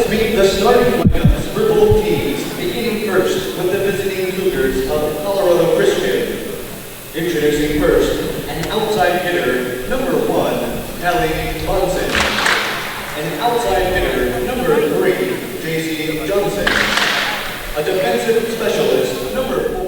Let's meet the starting lineups for both teams, beginning first with the visiting Cougars of Colorado Christian. Introducing first, an outside hitter, number 1, Kelly Johnson. An outside hitter, number 3, JC Johnson. A defensive specialist, number 4.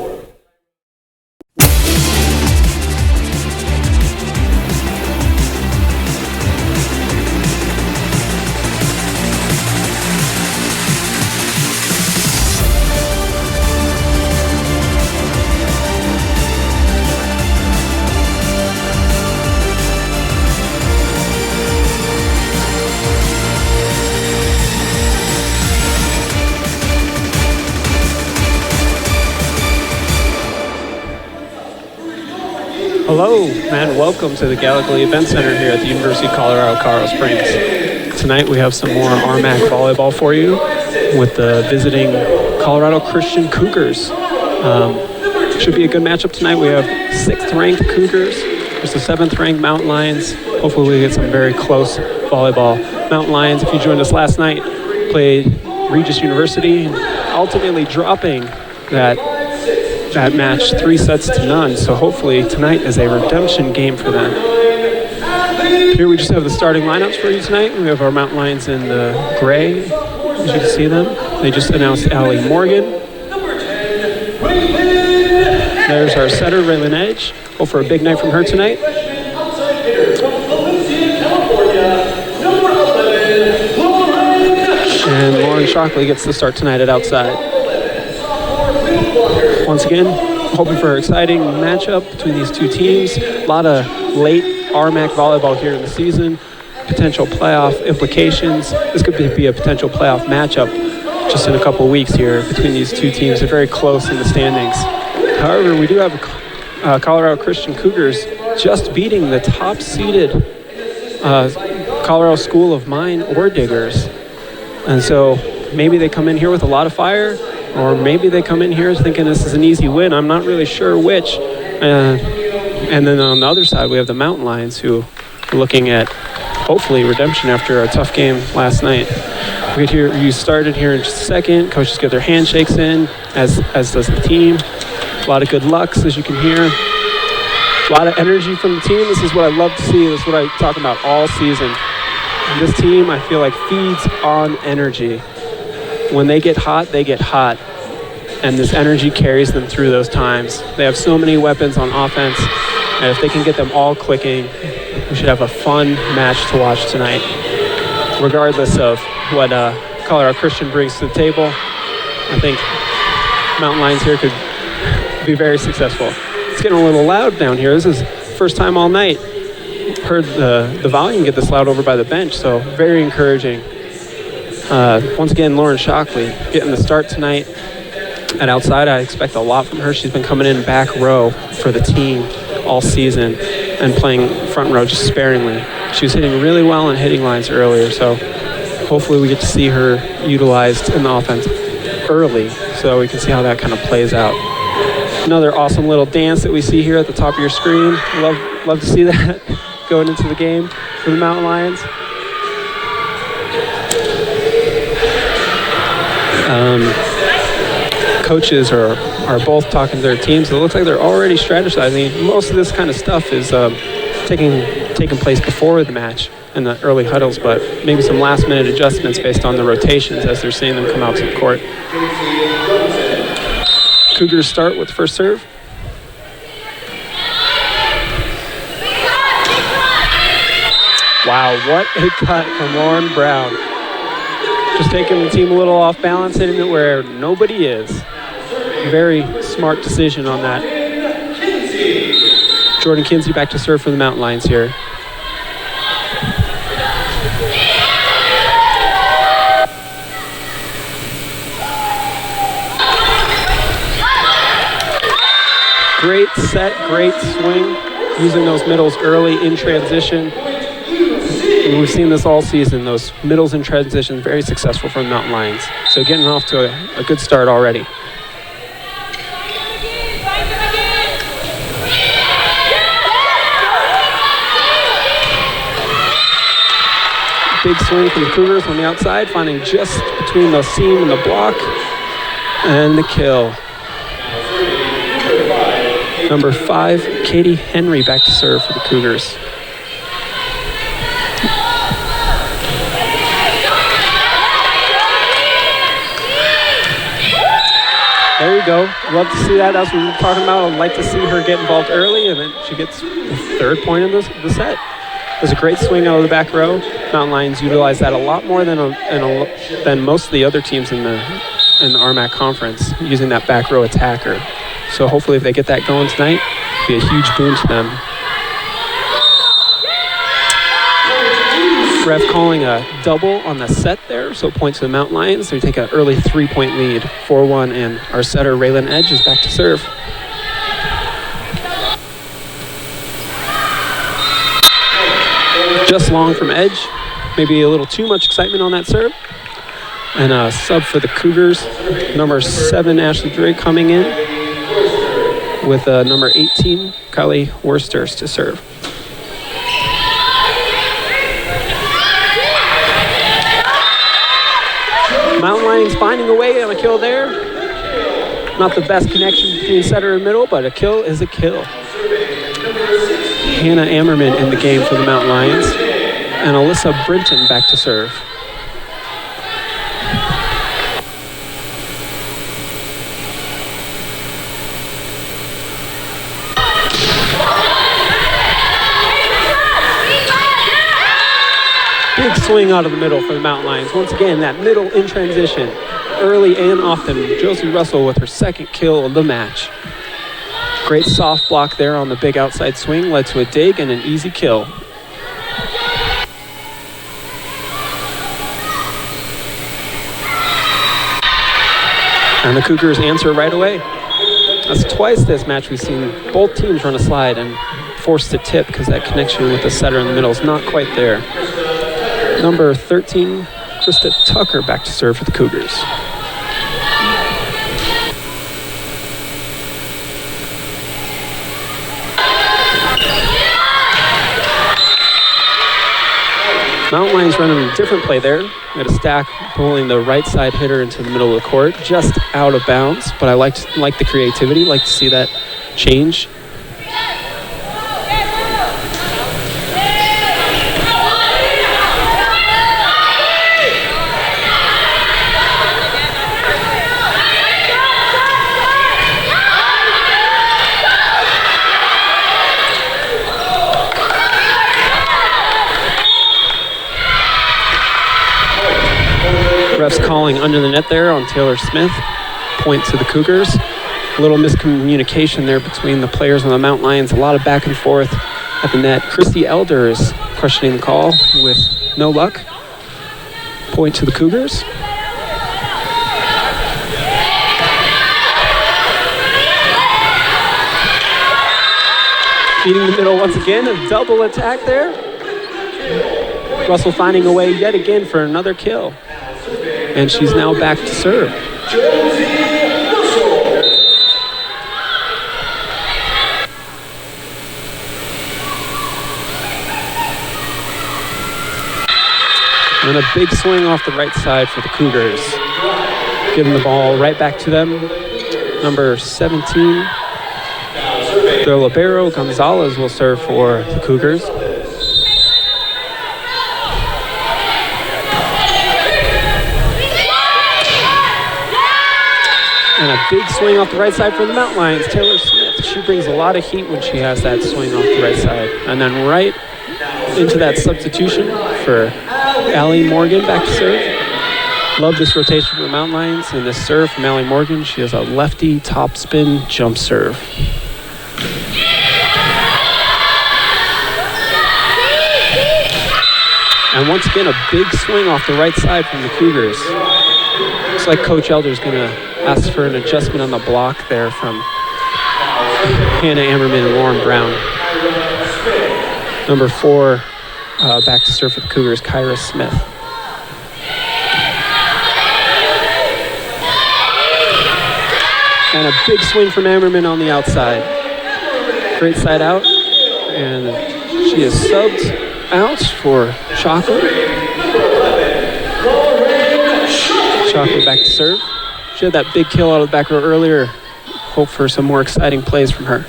Hello and welcome to the Gallagher Event Center here at the University of Colorado Springs. Tonight we have some more RMAC volleyball for you with the visiting Colorado Christian Cougars. Should be a good matchup tonight. We have 6th ranked Cougars versus the 7th ranked Mountain Lions. Hopefully we get some very close volleyball. Mountain Lions, if you joined us last night, played Regis University, ultimately dropping that match 3-0. So hopefully tonight is a redemption game for them. Here we just have the starting lineups for you tonight. We have our Mountain Lions in the gray, as you can see them. They just announced Allie Morgan. There's our setter, Raylan Edge. Hope for a big night from her tonight. And Lauren Shockley gets the start tonight at outside. Once again, hoping for an exciting matchup between these two teams. A lot of late RMAC volleyball here in the season. Potential playoff implications. This could be a potential playoff matchup just in a couple weeks here between these two teams. They're very close in the standings. However, we do have Colorado Christian Cougars just beating the top-seeded Colorado School of Mine Ore Diggers. And so maybe they come in here with a lot of fire, or maybe they come in here thinking this is an easy win. I'm not really sure which. And then on the other side, we have the Mountain Lions, who are looking at hopefully redemption after a tough game last night. You started here in just a second. Coaches get their handshakes in, as does the team. A lot of good lucks, as you can hear. A lot of energy from the team. This is what I love to see. This is what I talk about all season. And this team, I feel like, feeds on energy. When they get hot, they get hot. And this energy carries them through those times. They have so many weapons on offense. And if they can get them all clicking, we should have a fun match to watch tonight. Regardless of what Colorado Christian brings to the table, I think Mountain Lions here could be very successful. It's getting a little loud down here. This is first time all night. Heard the volume get this loud over by the bench, so very encouraging. Once again, Lauren Shockley getting the start tonight. At outside, I expect a lot from her. She's been coming in back row for the team all season and playing front row just sparingly. She was hitting really well on hitting lines earlier, so hopefully we get to see her utilized in the offense early so we can see how that kind of plays out. Another awesome little dance that we see here at the top of your screen. Love to see that going into the game for the Mountain Lions. Coaches are both talking to their teams. It looks like they're already strategizing. Most of this kind of stuff is taking place before the match in the early huddles, but maybe some last-minute adjustments based on the rotations as they're seeing them come out to the court. Cougars start with first serve. Wow, what a cut from Lauren Brown. Just taking the team a little off balance, hitting it where nobody is. Very smart decision on that. Jordan Kinsey back to serve for the Mountain Lions here. Great set, great swing, using those middles early in transition. And we've seen this all season, those middles in transition, very successful for the Mountain Lions. So getting off to a good start already. big swing from the Cougars on the outside, finding just between the seam and the block, and the kill. Number 5, Katie Henry back to serve for the Cougars. There you go. Love to see that. That's what we were talking about. I'd like to see her get involved early, and then she gets the third point in the set. It was a great swing out of the back row. Mountain Lions utilize that a lot more than most of the other teams in the RMAC conference, using that back row attacker. So hopefully if they get that going tonight, it'll be a huge boon to them. Ref calling a double on the set there, so point to the Mountain Lions. They take an early 3-point lead, 4-1, and our setter, Raylan Edge, is back to serve. Just long from Edge. Maybe a little too much excitement on that serve. And a sub for the Cougars. Number 7, Ashley Drake, coming in with number 18, Kylie Worsters, to serve. Mountain Lions finding a way on a kill there. Not the best connection between setter and middle, but a kill is a kill. Hannah Ammerman in the game for the Mountain Lions. And Alyssa Brinton back to serve. Big swing out of the middle for the Mountain Lions. Once again, that middle in transition, early and often. Josie Russell with her second kill of the match. Great soft block there on the big outside swing, led to a dig and an easy kill. And the Cougars answer right away. That's twice this match we've seen both teams run a slide and forced to tip because that connection with the setter in the middle is not quite there. Number 13, Krista Tucker, back to serve for the Cougars. Mountain Lions running a different play there. We had a stack pulling the right side hitter into the middle of the court, just out of bounds, but I like the creativity, like to see that change. Refs calling under the net there on Taylor Smith. Point to the Cougars. A little miscommunication there between the players on the Mountain Lions. A lot of back and forth at the net. Christy Elder is questioning the call with no luck. Point to the Cougars. Feeding the middle once again. A double attack there. Russell finding a way yet again for another kill. And she's now back to serve. And a big swing off the right side for the Cougars. Giving the ball right back to them. Number 17, their libero, Gonzalez, will serve for the Cougars. And a big swing off the right side for the Mountain Lions, Taylor Smith. She brings a lot of heat when she has that swing off the right side. And then right into that substitution for Allie Morgan back to serve. Love this rotation for the Mountain Lions. And this serve from Allie Morgan, she has a lefty top spin jump serve. And once again, a big swing off the right side from the Cougars. Looks like Coach Elder's going to ask for an adjustment on the block there from Hannah Ammerman and Lauren Brown. Number 4, back to serve for the Cougars, Kyra Smith. And a big swing from Ammerman on the outside. Great side out. And she is subbed out for Chocolate. Chalkley back to serve. She had that big kill out of the back row earlier. Hope for some more exciting plays from her.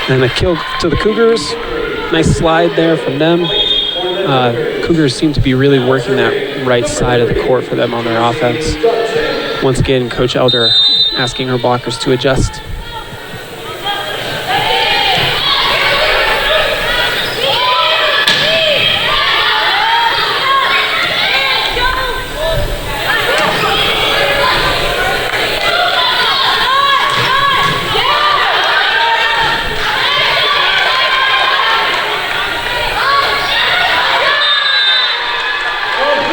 And a kill to the Cougars. Nice slide there from them. Cougars seem to be really working that right side of the court for them on their offense. Once again, Coach Elder asking her blockers to adjust.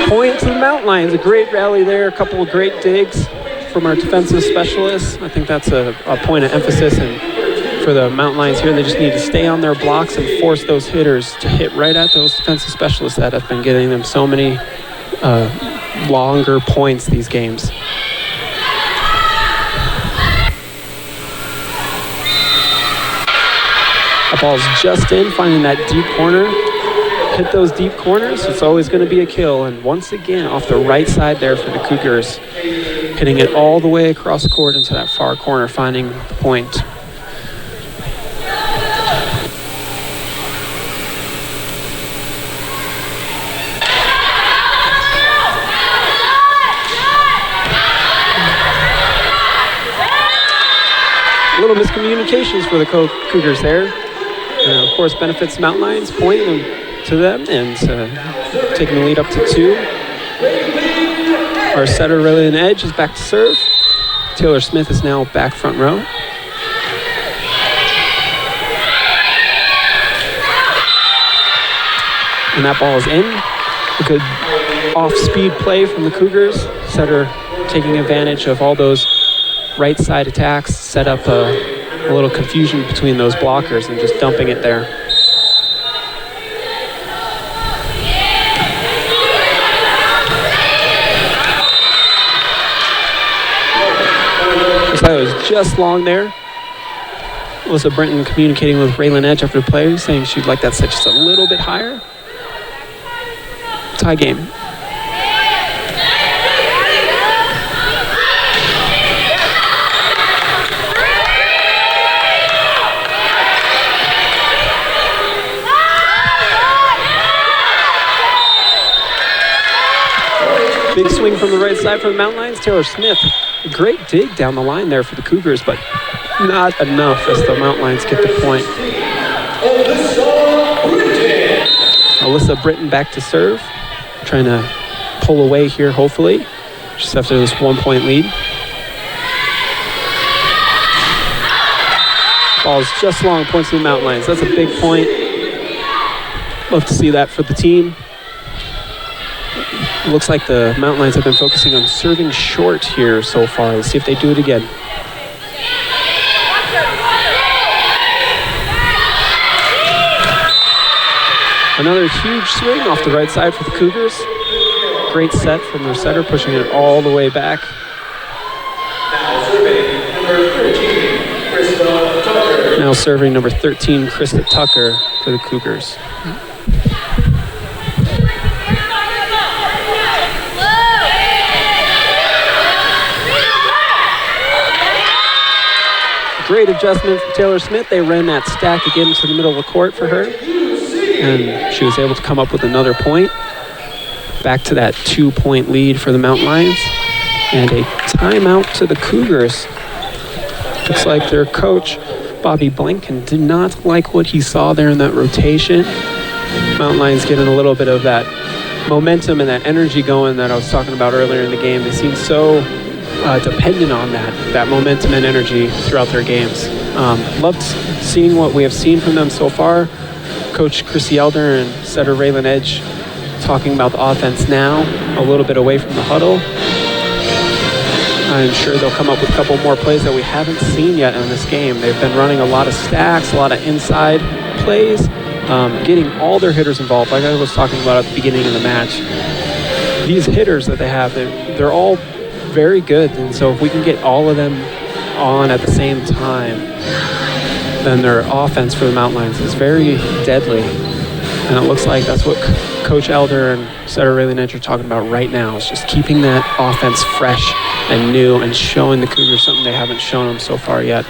Point to the Mountain Lions. A great rally there. A couple of great digs from our defensive specialists. I think that's a point of emphasis and for the Mountain Lions here. They just need to stay on their blocks and force those hitters to hit right at those defensive specialists that have been getting them so many longer points these games. The ball's just in, finding that deep corner. Hit those deep corners, it's always going to be a kill. And once again, off the right side there for the Cougars, hitting it all the way across the court into that far corner, finding the point. A little miscommunications for the Cougars there. And of course, benefits Mountain Lions, pointing them to them and taking the lead up to 2. Our setter, Raylene Edge, is back to serve. Taylor Smith is now back front row. And that ball is in. A good off-speed play from the Cougars. Setter taking advantage of all those right side attacks, set up a little confusion between those blockers and just dumping it there. That was just long there. Alyssa Brenton communicating with Raylene Edge after the play, saying she'd like that set just a little bit higher. Tie game. Big swing from the right side for the Mountain Lions. Taylor Smith, a great dig down the line there for the Cougars, but not enough as the Mountain Lions get the point. Alyssa Britton back to serve, trying to pull away here, hopefully, just after this 1-point lead. Ball's just long, points to the Mountain Lions. That's a big point. Love to see that for the team. It looks like the Mountain Lions have been focusing on serving short here so far. Let's see if they do it again. Another huge swing off the right side for the Cougars. Great set from their setter, pushing it all the way back. Now serving number 13, Krista Tucker for the Cougars. Great adjustment from Taylor Smith. They ran that stack again to the middle of the court for her. And she was able to come up with another point. Back to that 2-point lead for the Mountain Lions. And a timeout to the Cougars. Looks like their coach, Bobby Blanken, did not like what he saw there in that rotation. Mountain Lions getting a little bit of that momentum and that energy going that I was talking about earlier in the game. They seem so dependent on that momentum and energy throughout their games. Loved seeing what we have seen from them so far. Coach Chrissy Elder and setter Raylene Edge talking about the offense now, a little bit away from the huddle. I'm sure they'll come up with a couple more plays that we haven't seen yet in this game. They've been running a lot of stacks, a lot of inside plays, getting all their hitters involved, like I was talking about at the beginning of the match. These hitters that they have, they're all very good, and so if we can get all of them on at the same time, then their offense for the Mountain Lions is very deadly. And it looks like that's what Coach Elder and Setter Raylan Edge are talking about right now. Is just keeping that offense fresh and new and showing the Cougars something they haven't shown them so far yet.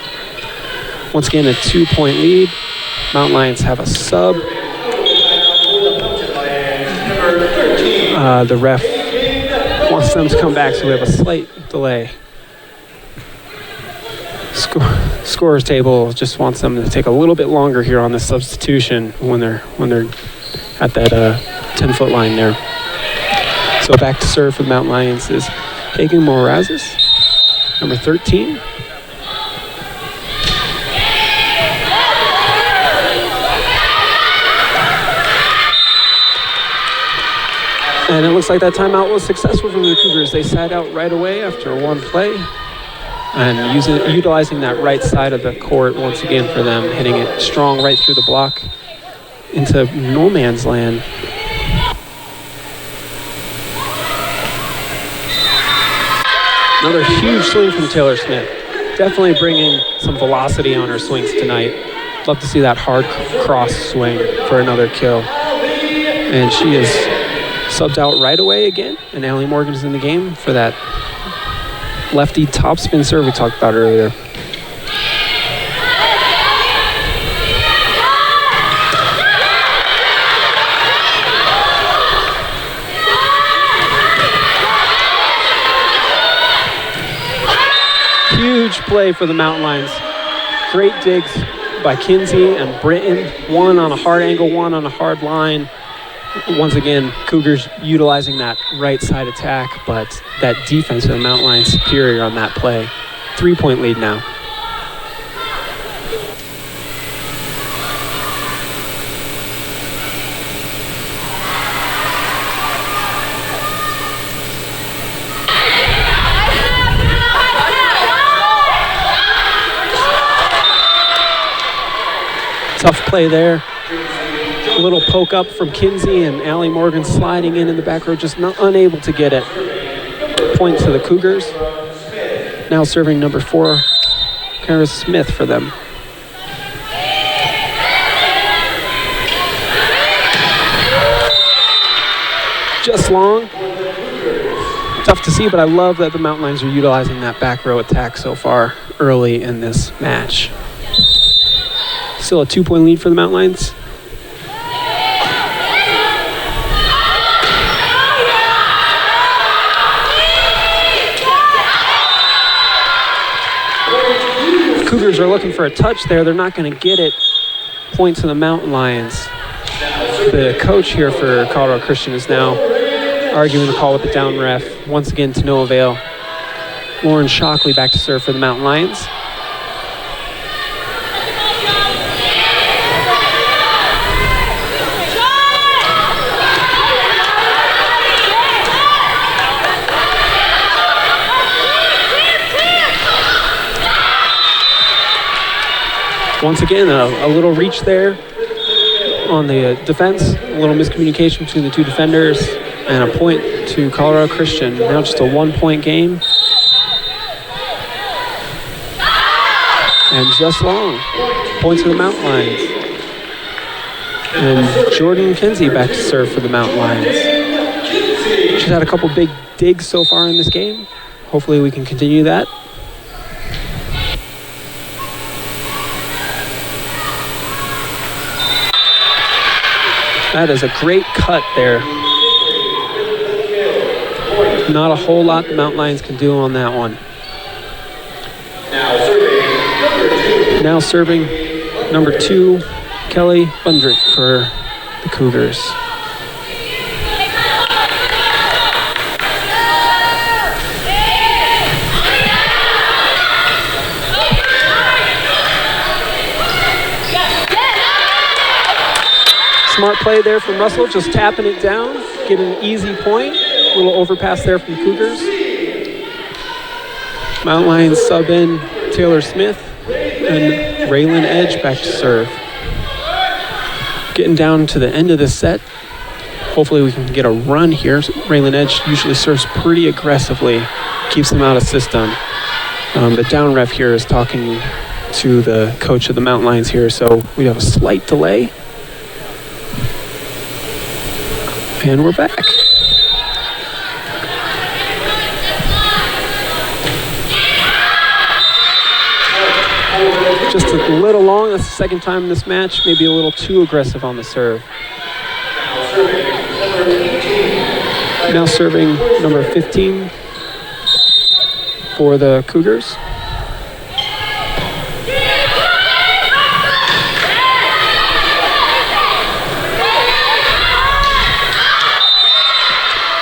Once again, a 2-point lead. Mountain Lions have a sub. The ref wants them to come back, so we have a slight delay. Scorer's table just wants them to take a little bit longer here on the substitution when they're at that 10-foot line there. So back to serve for the Mountain Lions is Hagen Morazes, number 13. And it looks like that timeout was successful for the Cougars. They sat out right away after one play. And utilizing that right side of the court once again for them, hitting it strong right through the block into no man's land. Another huge swing from Taylor Smith. Definitely bringing some velocity on her swings tonight. Love to see that hard cross swing for another kill. And she is subbed out right away again, and Allie Morgan's in the game for that lefty topspin serve we talked about earlier. Huge play for the Mountain Lions. Great digs by Kinsey and Britton. One on a hard angle, one on a hard line. Once again, Cougars utilizing that right side attack, but that defense of the Mountain Lions superior on that play. 3-point lead now. Tough play there. A little poke up from Kinsey and Allie Morgan sliding in the back row, just not unable to get it. Point to the Cougars. Now serving number 4, Kara Smith for them. Just long. Tough to see, but I love that the Mountain Lions are utilizing that back row attack so far early in this match. Still a 2-point lead for the Mountain Lions. Cougars are looking for a touch there. They're not going to get it. Point to the Mountain Lions. The coach here for Colorado Christian is now arguing the call with the down ref. Once again to no avail. Lauren Shockley back to serve for the Mountain Lions. Once again, a little reach there on the defense, a little miscommunication between the two defenders, and a point to Colorado Christian. Now just a 1-point game. And just long. Point to the Mountain Lions. And Jordan Kinsey back to serve for the Mountain Lions. She's had a couple big digs so far in this game. Hopefully we can continue that. That is a great cut there. Not a whole lot the Mountain Lions can do on that one. Now serving number 2, Kelly Bundrick for the Cougars. Smart play there from Russell, just tapping it down, getting an easy point. A little overpass there from the Cougars. Mountain Lions sub in Taylor Smith and Raylan Edge back to serve. Getting down to the end of the set. Hopefully we can get a run here. Raylan Edge usually serves pretty aggressively, keeps them out of system. The down ref here is talking to the coach of the Mountain Lions here, so we have a slight delay. And we're back. Just a little long. That's the second time in this match. Maybe a little too aggressive on the serve. Now serving number 15 for the Cougars.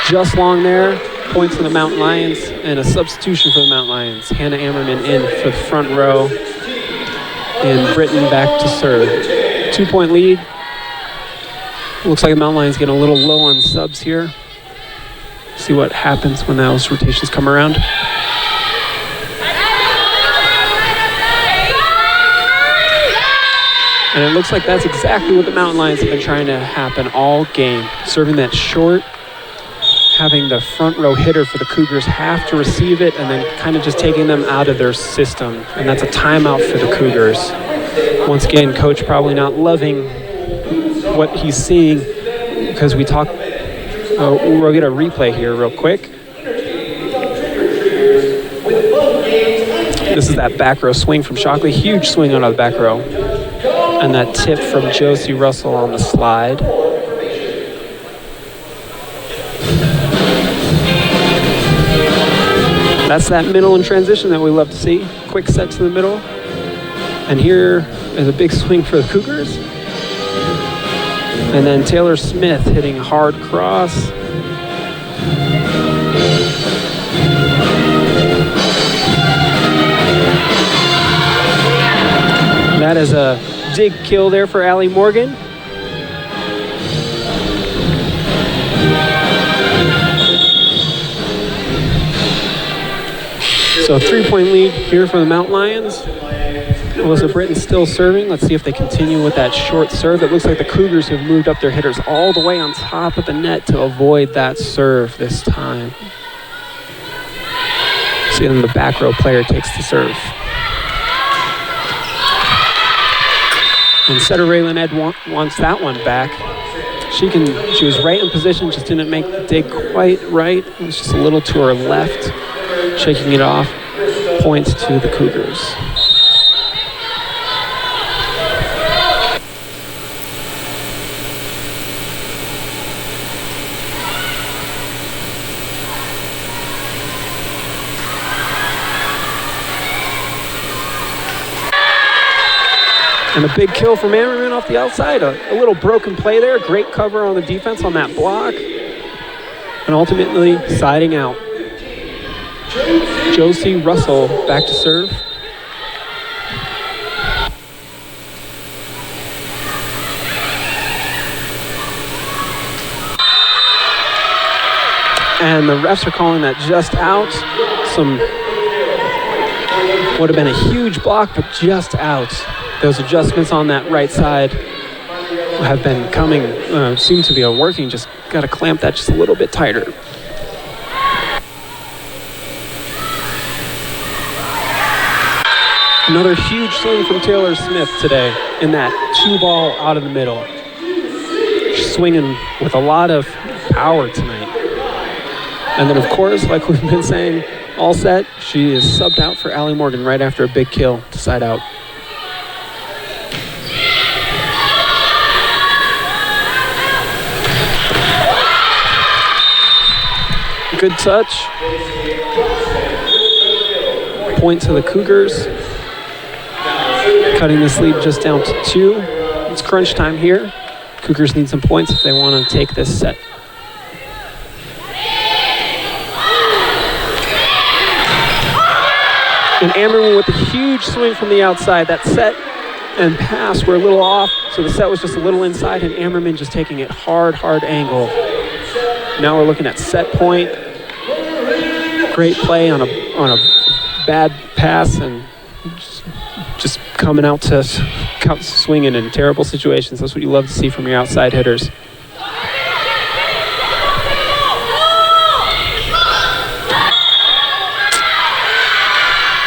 Just long there. Points for the Mountain Lions and a substitution for the Mountain Lions. Hannah Ammerman in for the front row. And Britton back to serve. 2-point lead. Looks like the Mountain Lions getting a little low on subs here. See what happens when those rotations come around. And it looks like that's exactly what the Mountain Lions have been trying to happen all game. Serving that short, having the front row hitter for the Cougars have to receive it and then kind of just taking them out of their system. And that's a timeout for the Cougars. Once again, coach probably not loving what he's seeing because we talked, we'll get a replay here real quick. This is that back row swing from Shockley. Huge swing out of the back row. And that tip from Josie Russell on the slide. That's that middle in transition that we love to see. Quick set to the middle. And here is a big swing for the Cougars. And then Taylor Smith hitting a hard cross. That is a dig kill there for Allie Morgan. So 3-point lead here for the Mountain Lions. Melissa Britton still serving. Let's see if they continue with that short serve. It looks like the Cougars have moved up their hitters all the way on top of the net to avoid that serve this time. See, then the back row player takes the serve. And setter Raylan Ed wants that one back. She was right in position, just didn't make the dig quite right. It was just a little to her left. Shaking it off, points to the Cougars. And a big kill from Ammerman off the outside. A little broken play there. Great cover on the defense on that block. And ultimately siding out. Josie Russell back to serve. And the refs are calling that just out. Would have been a huge block, but just out. Those adjustments on that right side have been coming, seem to be working. Just got to clamp that just a little bit tighter. Another huge swing from Taylor Smith today in that 2-ball out of the middle. She's swinging with a lot of power tonight. And then, of course, like we've been saying all set, she is subbed out for Allie Morgan right after a big kill to side out. Good touch. Point to the Cougars. Cutting this lead just down to 2. It's crunch time here. Cougars need some points if they want to take this set. And Ammerman with a huge swing from the outside. That set and pass were a little off, so the set was just a little inside, and Ammerman just taking it hard angle. Now we're looking at set point. Great play on a bad pass and just coming out to swinging in terrible situations. That's what you love to see from your outside hitters.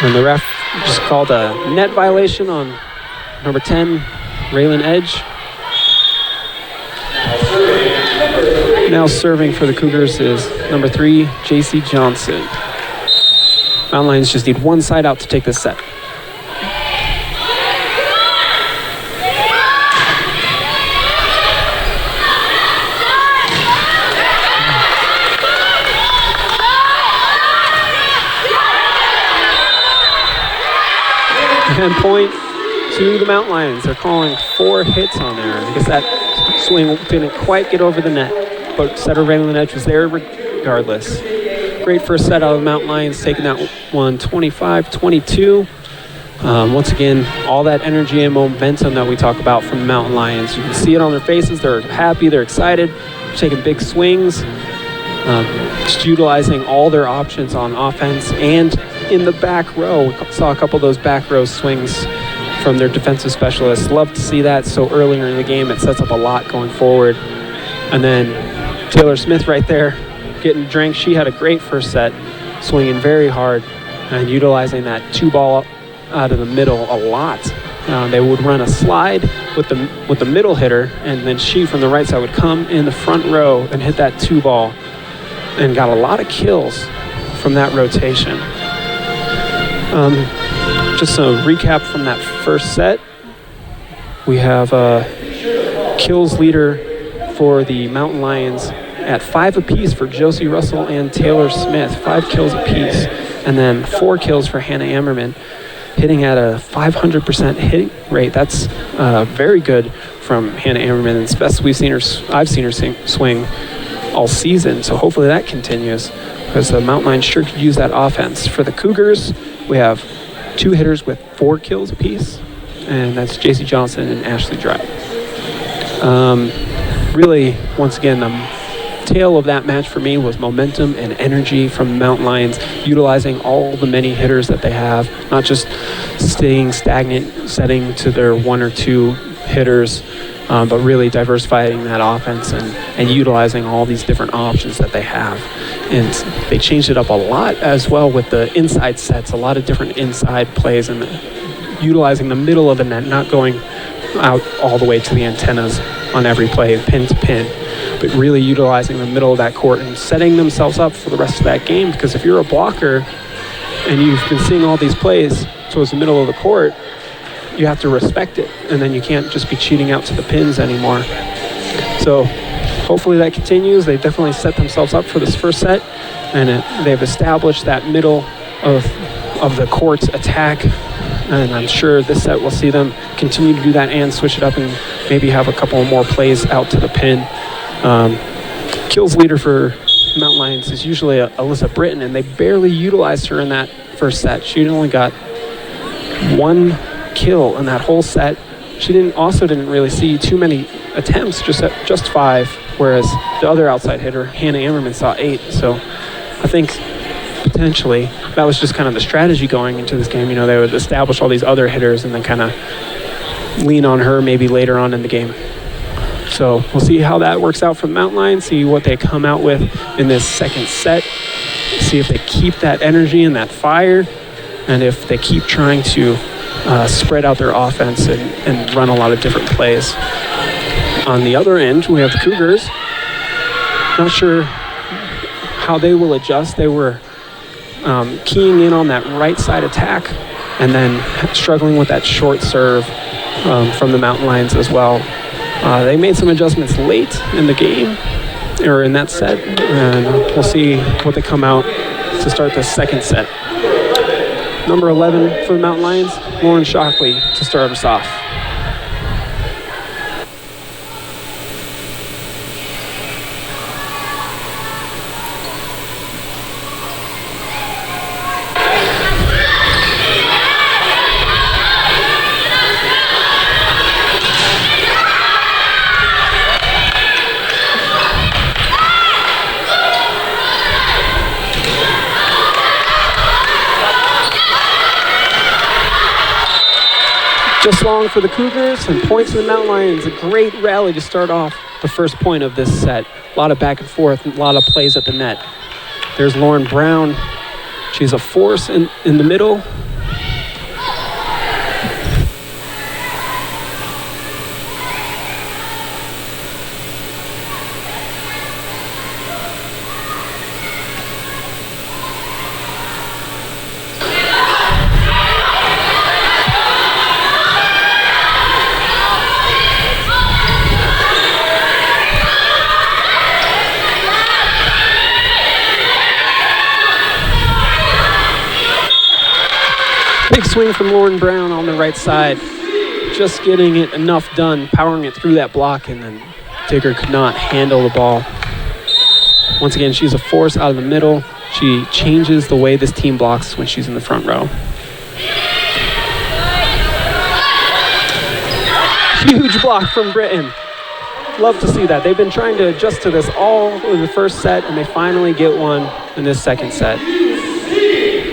And the ref just called a net violation on number 10, Raylan Edge. Now serving for the Cougars is number 3, JC Johnson. Mountain Lions just need one side out to take this set. And point to the Mountain Lions. They're calling 4 hits on there. I guess that swing didn't quite get over the net, but setter right on the edge was there regardless. Great first set out of the Mountain Lions, taking that one 25-22. Once again, all that energy and momentum that we talk about from the Mountain Lions. You can see it on their faces. They're happy, they're excited, they're taking big swings, just utilizing all their options on offense and in the back row. We saw a couple of those back row swings from their defensive specialists. Love to see that so earlier in the game. It sets up a lot going forward. And then Taylor Smith right there getting drank. She had a great first set, swinging very hard and utilizing that 2-ball out of the middle a lot. They would run a slide with the middle hitter, and then she from the right side would come in the front row and hit that 2-ball, and got a lot of kills from that rotation. Just a recap from that first set. We have a kills leader for the Mountain Lions at 5 apiece for Josie Russell and Taylor Smith, 5 kills apiece, and then 4 kills for Hannah Ammerman, hitting at a 500% hitting rate. That's very good from Hannah Ammerman. It's the best I've seen her swing all season, so hopefully that continues, because the Mountain Lions sure could use that offense. For the Cougars, we have 2 hitters with 4 kills apiece, and that's JC Johnson and Ashley Dry. Really, once again, the tail of that match for me was momentum and energy from the Mountain Lions, utilizing all the many hitters that they have, not just staying stagnant, setting to their 1 or 2 hitters, but really diversifying that offense and utilizing all these different options that they have. And they changed it up a lot as well with the inside sets, a lot of different inside plays, and utilizing the middle of the net, not going out all the way to the antennas on every play, pin to pin, but really utilizing the middle of that court and setting themselves up for the rest of that game. Because if you're a blocker and you've been seeing all these plays towards the middle of the court, you have to respect it, and then you can't just be cheating out to the pins anymore. So hopefully that continues. They've definitely set themselves up for this first set, and they've established that middle of the court's attack, and I'm sure this set will see them continue to do that and switch it up and maybe have a couple more plays out to the pin. Kills leader for Mountain Lions is usually Alyssa Britton, and they barely utilized her in that first set. She only got 1 kill in that whole set. She didn't really see too many attempts, just 5, whereas the other outside hitter, Hannah Ammerman, saw 8. So I think potentially that was just kind of the strategy going into this game. They would establish all these other hitters and then kind of lean on her maybe later on in the game. So we'll see how that works out for the Mountain Lions, see what they come out with in this second set, see if they keep that energy and that fire, and if they keep trying to spread out their offense and run a lot of different plays. On the other end, we have the Cougars. Not sure how they will adjust. They were keying in on that right side attack and then struggling with that short serve from the Mountain Lions as well. They made some adjustments late in the game, or in that set, and we'll see what they come out to start the second set. Number 11 for the Mountain Lions, Lauren Shockley to start us off. Just long for the Cougars and points to the Mountain Lions. A great rally to start off the first point of this set. A lot of back and forth, a lot of plays at the net. There's Lauren Brown. She's a force in the middle. Big swing from Lauren Brown on the right side. Just getting it enough done, powering it through that block, and then Digger could not handle the ball. Once again, she's a force out of the middle. She changes the way this team blocks when she's in the front row. Huge block from Britton. Love to see that. They've been trying to adjust to this all in the first set, and they finally get one in this second set.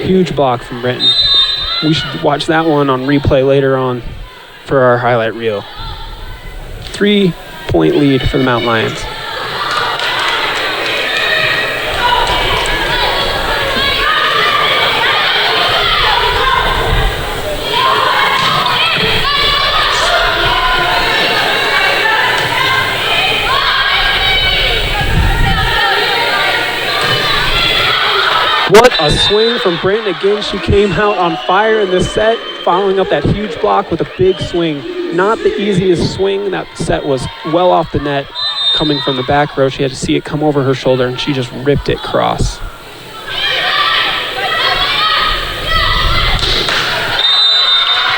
Huge block from Britton. We should watch that one on replay later on for our highlight reel. 3-point lead for the Mountain Lions. What a swing from Britton. Again, she came out on fire in this set, following up that huge block with a big swing. Not the easiest swing. That set was well off the net, coming from the back row. She had to see it come over her shoulder, and she just ripped it cross.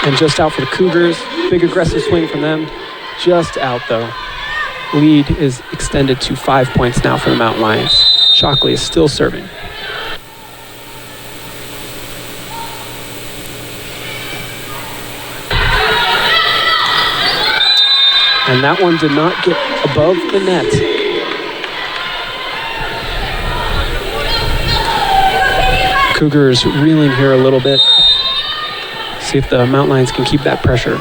And just out for the Cougars. Big aggressive swing from them. Just out, though. Lead is extended to 5 points now for the Mountain Lions. Shockley is still serving. And that one did not get above the net. Cougars reeling here a little bit. See if the Mountain Lions can keep that pressure.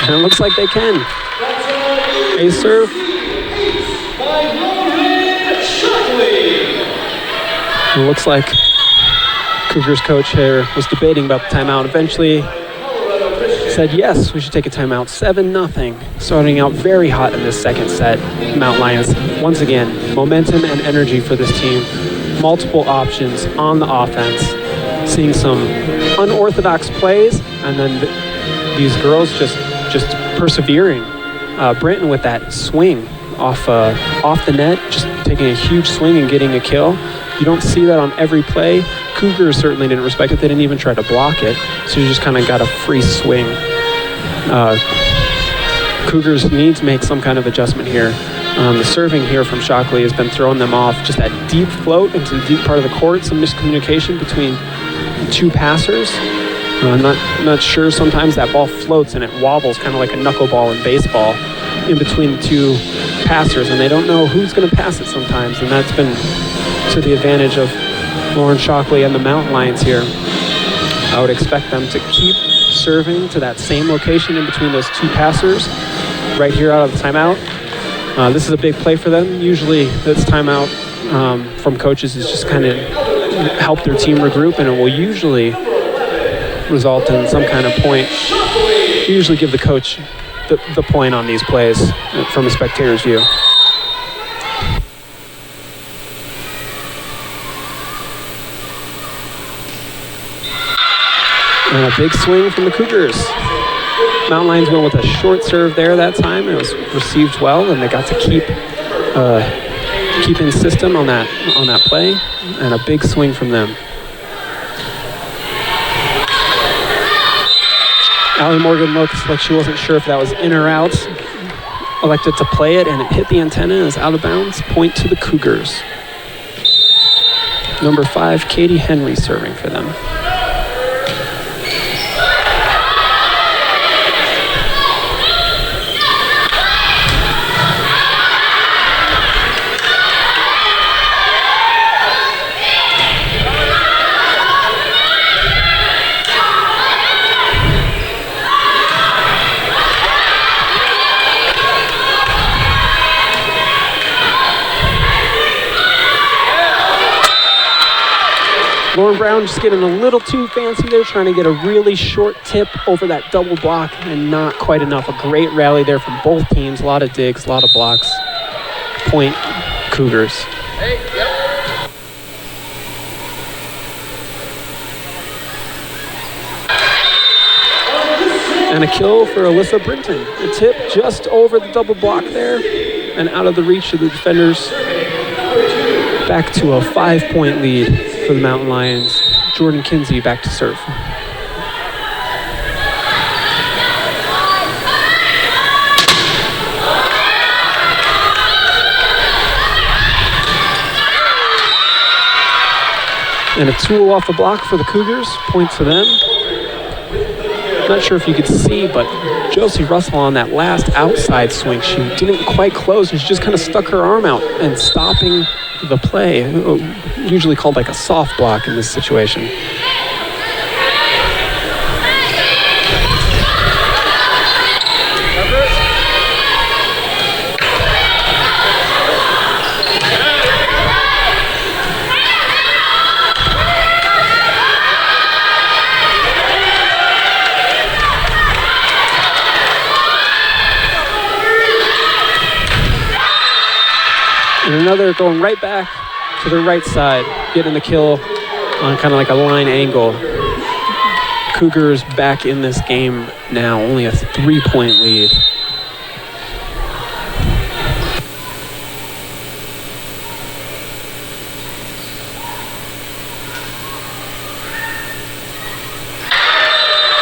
And it looks like they can. A serve. It looks like Cougars coach here was debating about the timeout. Eventually said, yes, we should take a timeout. 7-0. Starting out very hot in this second set. Mountain Lions, once again, momentum and energy for this team. Multiple options on the offense. Seeing some unorthodox plays, and then these girls just persevering. Britton with that swing off the net, just taking a huge swing and getting a kill. You don't see that on every play. Cougars certainly didn't respect it. They didn't even try to block it. So you just kind of got a free swing. Cougars need to make some kind of adjustment here. The serving here from Shockley has been throwing them off. Just that deep float into the deep part of the court. Some miscommunication between two passers. I'm not sure. Sometimes that ball floats and it wobbles kind of like a knuckleball in baseball in between the two passers, and they don't know who's going to pass it sometimes. And that's been to the advantage of Lauren Shockley and the Mountain Lions here. I would expect them to keep serving to that same location in between those two passers right here out of the timeout. This is a big play for them. Usually this timeout from coaches is just kind of help their team regroup, and it will usually result in some kind of point. We usually give the coach the point on these plays from a spectator's view. And a big swing from the Cougars. Mountain Lions went with a short serve there that time. It was received well, and they got to keep in system on that play, and a big swing from them. Allie Morgan looks like she wasn't sure if that was in or out. Elected to play it, and it hit the antenna and is out of bounds. Point to the Cougars. Number 5, Katie Henry serving for them. Lauren Brown just getting a little too fancy there, trying to get a really short tip over that double block, and not quite enough. A great rally there from both teams. A lot of digs, a lot of blocks. Point Cougars. And a kill for Alyssa Brinton. The tip just over the double block there and out of the reach of the defenders. Back to a 5-point lead. for the Mountain Lions. Jordan Kinsey back to serve. And a tool off the block for the Cougars. Point to them. Not sure if you could see, but Josie Russell on that last outside swing, she didn't quite close, and she just kind of stuck her arm out and stopping the play. Usually called like a soft block in this situation. And another going right back to the right side, getting the kill on kind of like a line angle. Cougars back in this game now, only a 3-point lead.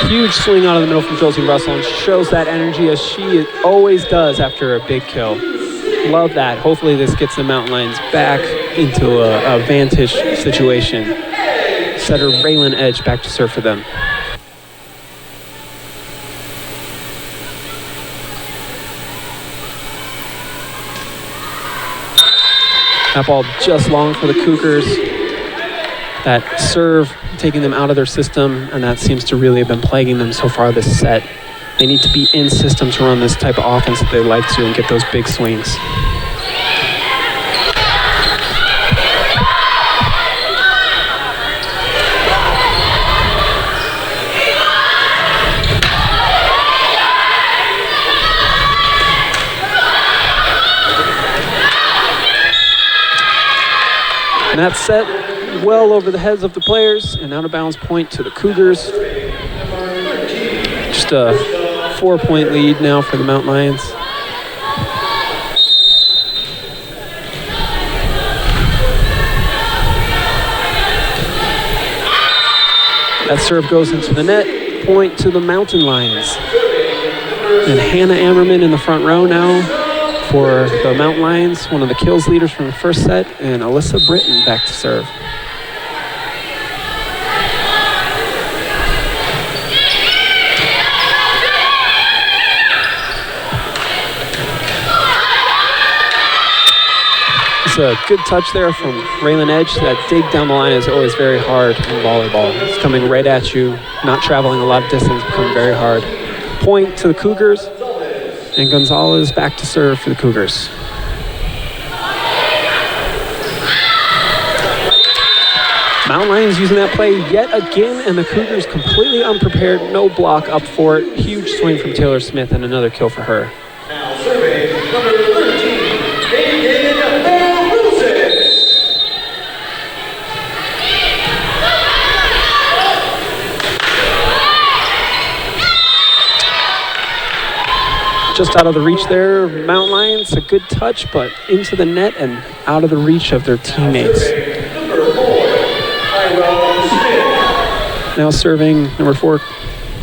Huge swing out of the middle from Josie Russell, and shows that energy as she always does after a big kill. Love that. Hopefully this gets the Mountain Lions back into a vantage situation. Setter Raylan Edge back to serve for them. That ball just long for the Cougars. That serve taking them out of their system, and that seems to really have been plaguing them so far this set. They need to be in system to run this type of offense that they like to and get those big swings. And that's set well over the heads of the players, and out of bounds point to the Cougars. Just a 4-point lead now for the Mountain Lions. That serve goes into the net, point to the Mountain Lions. And Hannah Ammerman in the front row now for the Mountain Lions, one of the kills leaders from the first set, and Alyssa Britton back to serve. A good touch there from Raylan Edge. That dig down the line is always very hard in volleyball. It's coming right at you, not traveling a lot of distance, becoming very hard. Point to the Cougars, and Gonzalez back to serve for the Cougars. Mountain Lions using that play yet again, and the Cougars completely unprepared, no block up for it. Huge swing from Taylor Smith, and another kill for her. Now serving number 13, just out of the reach there, Mountain Lions, a good touch, but into the net and out of the reach of their teammates. Now serving number 4,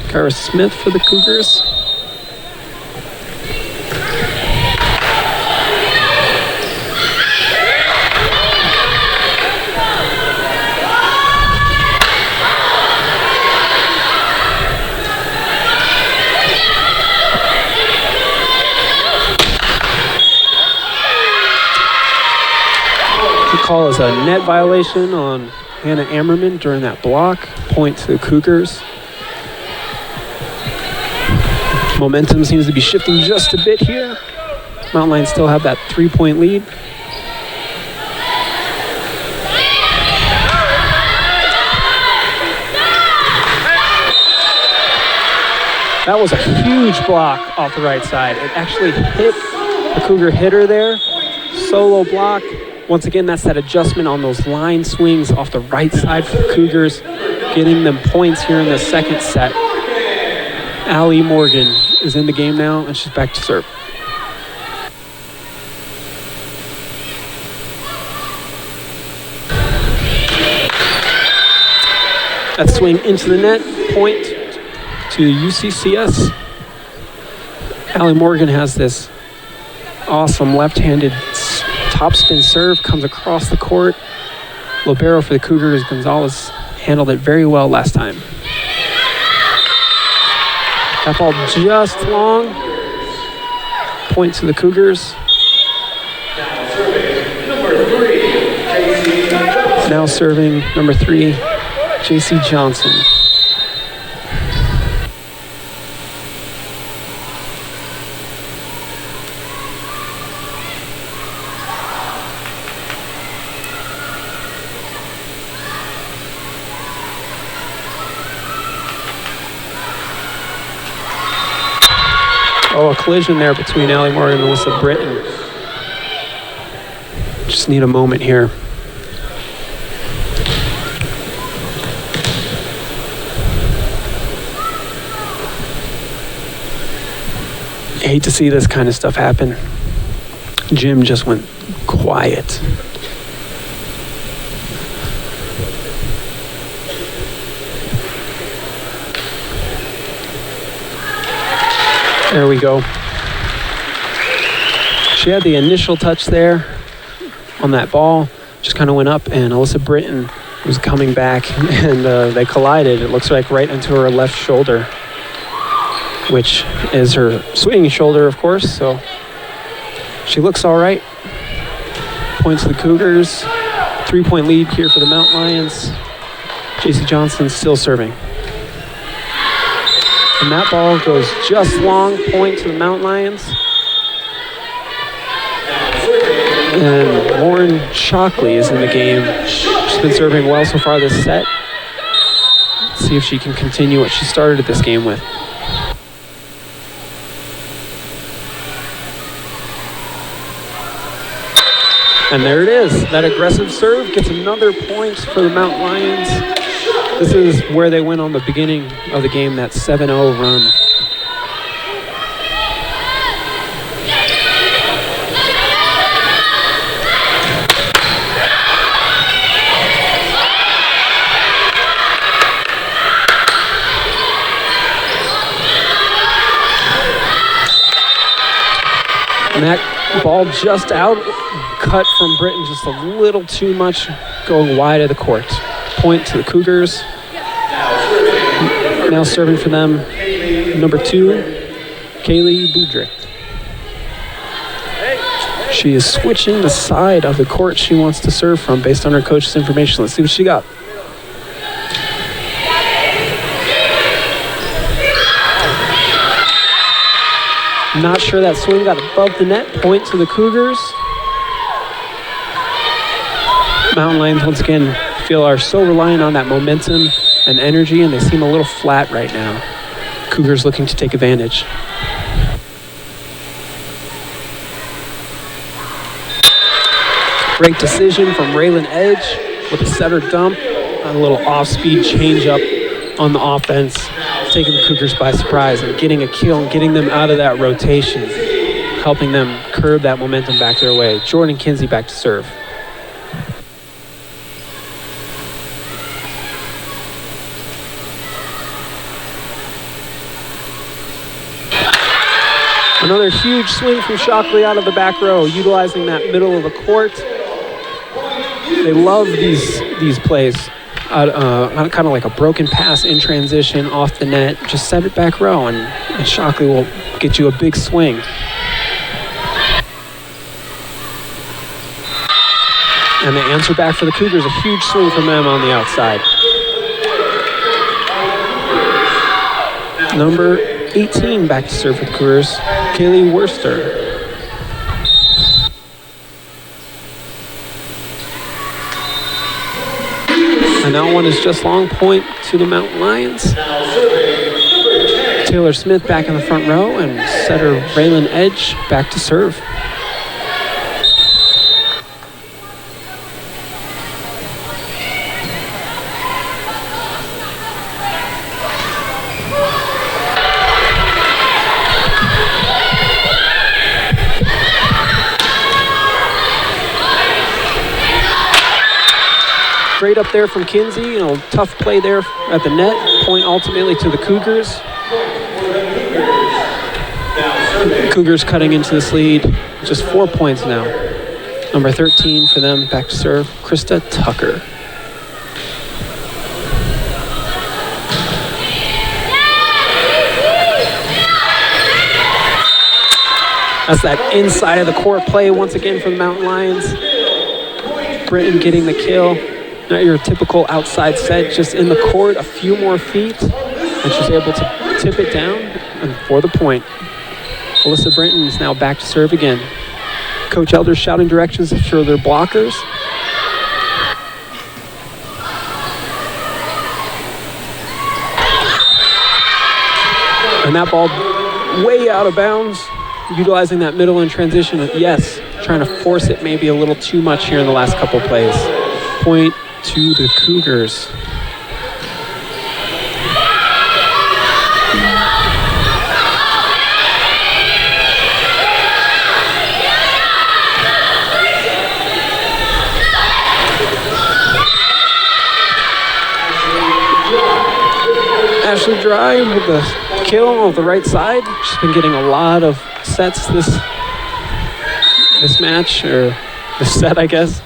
Kyra Smith for the Cougars. Call is a net violation on Hannah Ammerman during that block. Point to the Cougars. Momentum seems to be shifting just a bit here. Mountain Lions still have that 3-point lead. That was a huge block off the right side. It actually hit the Cougar hitter there. Solo block. Once again, that's that adjustment on those line swings off the right side for the Cougars, getting them points here in the second set. Allie Morgan is in the game now, and she's back to serve. That swing into the net, point to UCCS. Allie Morgan has this awesome left-handed topspin serve, comes across the court. Libero for the Cougars. Gonzalez handled it very well last time. That ball just long. Point to the Cougars. Now serving number 3, J.C. Johnson. Oh, a collision there between Allie Morgan and Alyssa Britton. Just need a moment here. I hate to see this kind of stuff happen. Jim just went quiet. There we go. She had the initial touch there on that ball, just kind of went up, and Alyssa Britton was coming back, and they collided. It looks like right into her left shoulder, which is her swinging shoulder, of course, so she looks all right. Points to the Cougars. 3-point lead here for the Mountain Lions. J.C. Johnson still serving. And that ball goes just long, point to the Mountain Lions. And Lauren Shockley is in the game. She's been serving well so far this set. Let's see if she can continue what she started this game with. And there it is. That aggressive serve gets another point for the Mountain Lions. This is where they went on the beginning of the game, that 7-0 run. And that ball just out, cut from Britton just a little too much, going wide of the court. Point to the Cougars. Now serving for them, number 2, Kaylee Budrick. She is switching the side of the court she wants to serve from based on her coach's information. Let's see what she got. Not sure that swing got above the net. Point to the Cougars. Mountain Lions, once again, are so reliant on that momentum and energy, and they seem a little flat right now. Cougars looking to take advantage. Great decision from Raylan Edge with a setter dump. A little off-speed change-up on the offense, taking the Cougars by surprise and getting a kill and getting them out of that rotation, helping them curb that momentum back their way. Jordan Kinsey back to serve. Another huge swing from Shockley out of the back row, utilizing that middle of the court. They love these plays, kind of like a broken pass in transition off the net. Just set it back row, and Shockley will get you a big swing. And the answer back for the Cougars, a huge swing from them on the outside. Number 18 back to serve for the Cougars, Kaylee Worster. And that one is just long, point to the Mountain Lions. Taylor Smith back in the front row, and setter Raylan Edge back to serve. Great up there from Kinsey. Tough play there at the net. Point ultimately to the Cougars. Cougars cutting into this lead. Just 4 points now. Number 13 for them, back to serve, Krista Tucker. That's that inside of the court play once again for the Mountain Lions. Britton getting the kill. Not your typical outside set, just in the court, a few more feet, and she's able to tip it down and for the point. Alyssa Britton is now back to serve again. Coach Elder's shouting directions for their blockers. And that ball way out of bounds. Utilizing that middle in transition. Yes, trying to force it maybe a little too much here in the last couple plays. Point to the Cougars. Ashley Dry with the kill on the right side. She's been getting a lot of sets this match, or this set, I guess.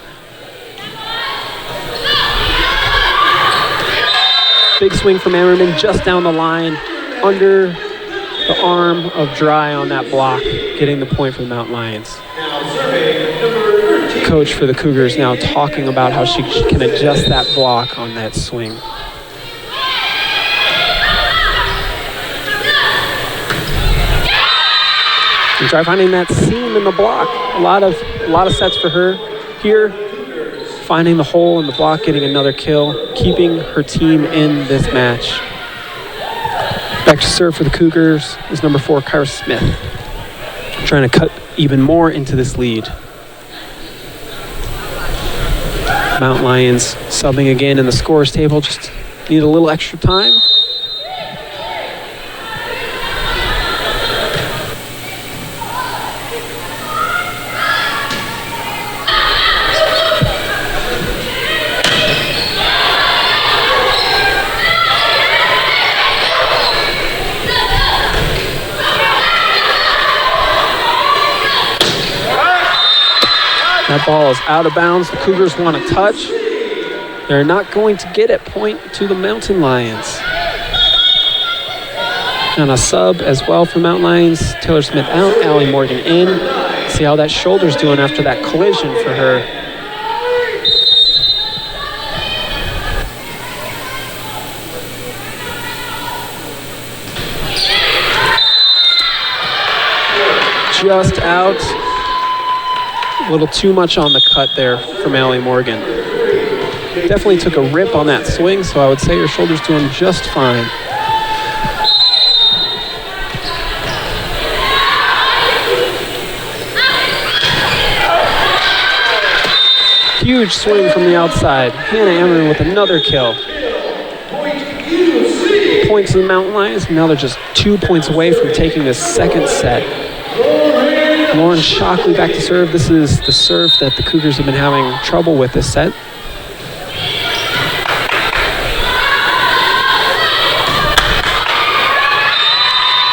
Big swing from Ammerman just down the line, under the arm of Dry on that block, getting the point for the Mountain Lions. Coach for the Cougars now talking about how she can adjust that block on that swing. And Dry finding that seam in the block. A lot of sets for her here. Finding the hole in the block, getting another kill, keeping her team in this match. Back to serve for the Cougars is number 4, Kyra Smith. Trying to cut even more into this lead. Mountain Lions subbing again in the scores table. Just need a little extra time. That ball is out of bounds. The Cougars want a touch. They're not going to get it. Point to the Mountain Lions. And a sub as well for Mountain Lions. Taylor Smith out, Allie Morgan in. See how that shoulder's doing after that collision for her. Just out. A little too much on the cut there from Allie Morgan. Definitely took a rip on that swing, so I would say her shoulder's doing just fine. Huge swing from the outside. Hannah Ammerman with another kill. Points to the Mountain Lions. Now they're just 2 points away from taking this second set. Lauren Shockley back to serve. This is the serve that the Cougars have been having trouble with this set.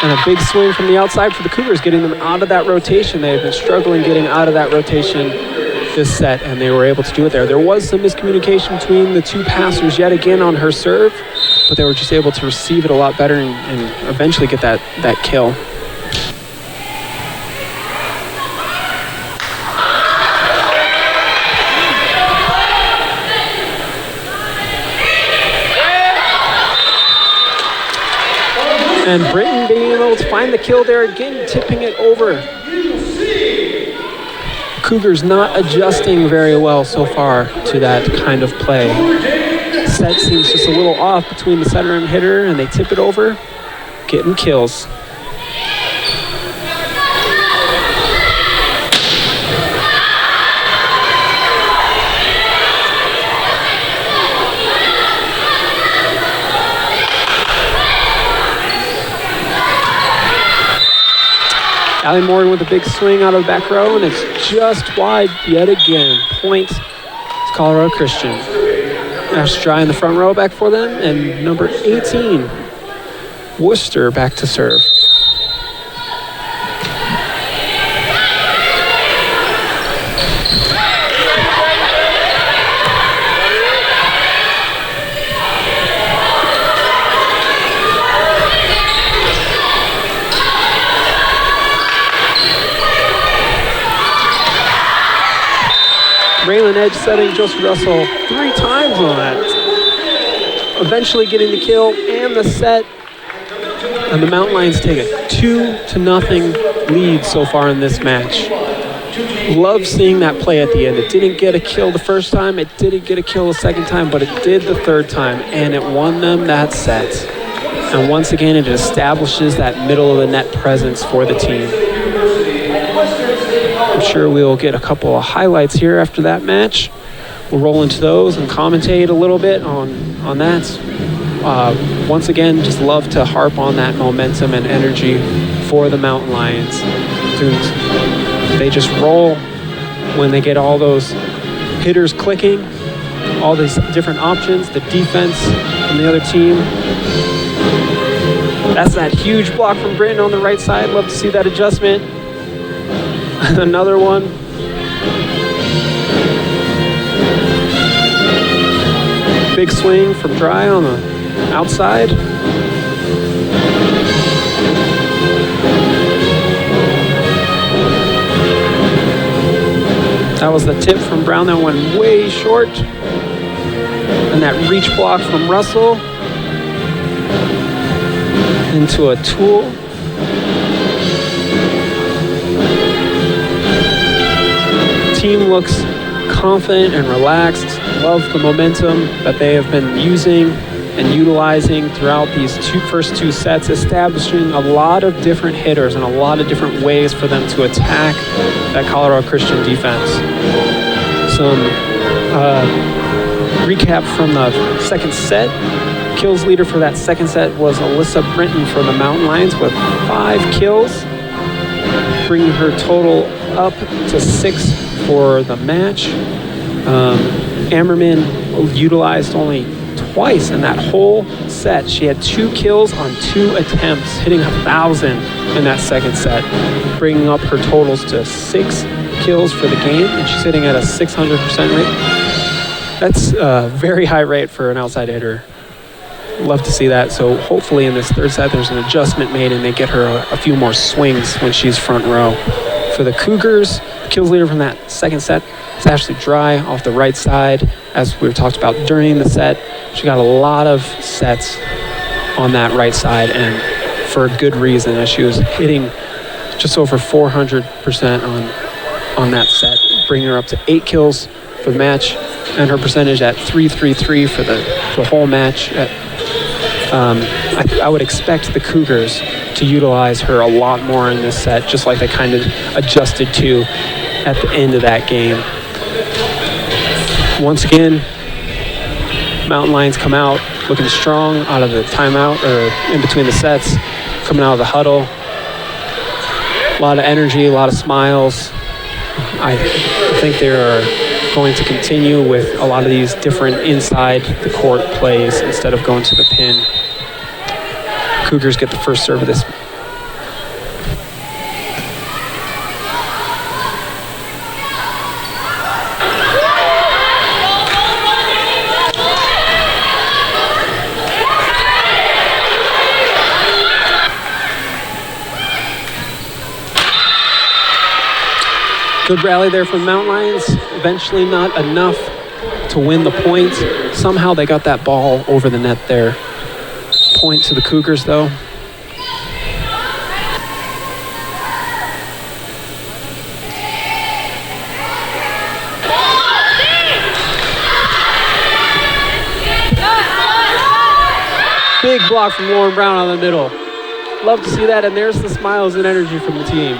And a big swing from the outside for the Cougars, getting them out of that rotation. They've been struggling getting out of that rotation this set, and they were able to do it there. There was some miscommunication between the two passers yet again on her serve, but they were just able to receive it a lot better and eventually get that kill. And Britton being able to find the kill there again, tipping it over. Cougars not adjusting very well so far to that kind of play. Set seems just a little off between the setter and hitter, and they tip it over, getting kills. Allie Morgan with a big swing out of the back row, and it's just wide yet again. Point to Colorado Christian. Ash Dry in the front row back for them, and number 18, Worcester, back to serve. Raylan Edge setting Joseph Russell 3 times on that. Eventually getting the kill and the set. And the Mountain Lions take a 2-0 lead so far in this match. Love seeing that play at the end. It didn't get a kill the first time. It didn't get a kill the second time, but it did the third time, and it won them that set. And once again, it establishes that middle of the net presence for the team. I'm sure we'll get a couple of highlights here after that match. We'll roll into those and commentate a little bit on that. Once again, just love to harp on that momentum and energy for the Mountain Lions. They just roll when they get all those hitters clicking, all these different options, the defense from the other team. That's that huge block from Britton on the right side. Love to see that adjustment. Another one. Big swing from Dry on the outside. That was the tip from Brown that went way short. And that reach block from Russell into a tool. Team looks confident and relaxed. Love the momentum that they have been using and utilizing throughout these first two sets, establishing a lot of different hitters and a lot of different ways for them to attack that Colorado Christian defense. Some recap from the second set. Kills leader for that second set was Alyssa Brinton for the Mountain Lions with 5 kills, bringing her total up to 6 for the match. Ammerman utilized only twice in that whole set. She had 2 kills on 2 attempts, hitting 1,000 in that second set, bringing up her totals to 6 kills for the game, and she's hitting at a 600% rate. That's a very high rate for an outside hitter. Love to see that. So hopefully in this third set there's an adjustment made and they get her a few more swings when she's front row. For the Cougars, kills leader from that second set is Ashley Dry off the right side. As we talked about during the set, she got a lot of sets on that right side, and for a good reason, as she was hitting just over 400% on that set, bringing her up to 8 kills for the match, and her percentage at .333 for the whole match. I would expect the Cougars to utilize her a lot more in this set, just like they kind of adjusted to at the end of that game. Once again, Mountain Lions come out looking strong out of the timeout, or in between the sets, coming out of the huddle. A lot of energy, a lot of smiles. I think they are going to continue with a lot of these different inside the court plays instead of going to the pin. Cougars get the first serve of this. Good rally there from Mountain Lions. Eventually not enough to win the point. Somehow they got that ball over the net there. Point to the Cougars, though. Big block from Lauren Brown on the middle. Love to see that, and there's the smiles and energy from the team.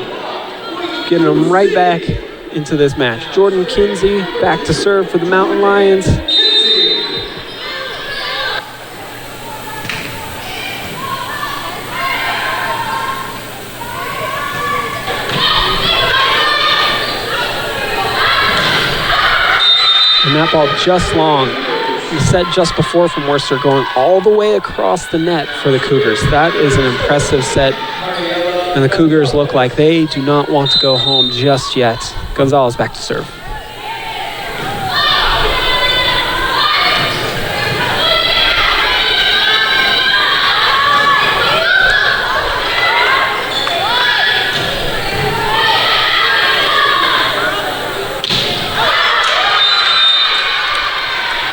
Getting them right back into this match. Jordan Kinsey back to serve for the Mountain Lions. And that ball just long the set just before from Worcester, going all the way across the net for the Cougars. That is an impressive set, and the Cougars look like they do not want to go home just yet. Gonzalez back to serve.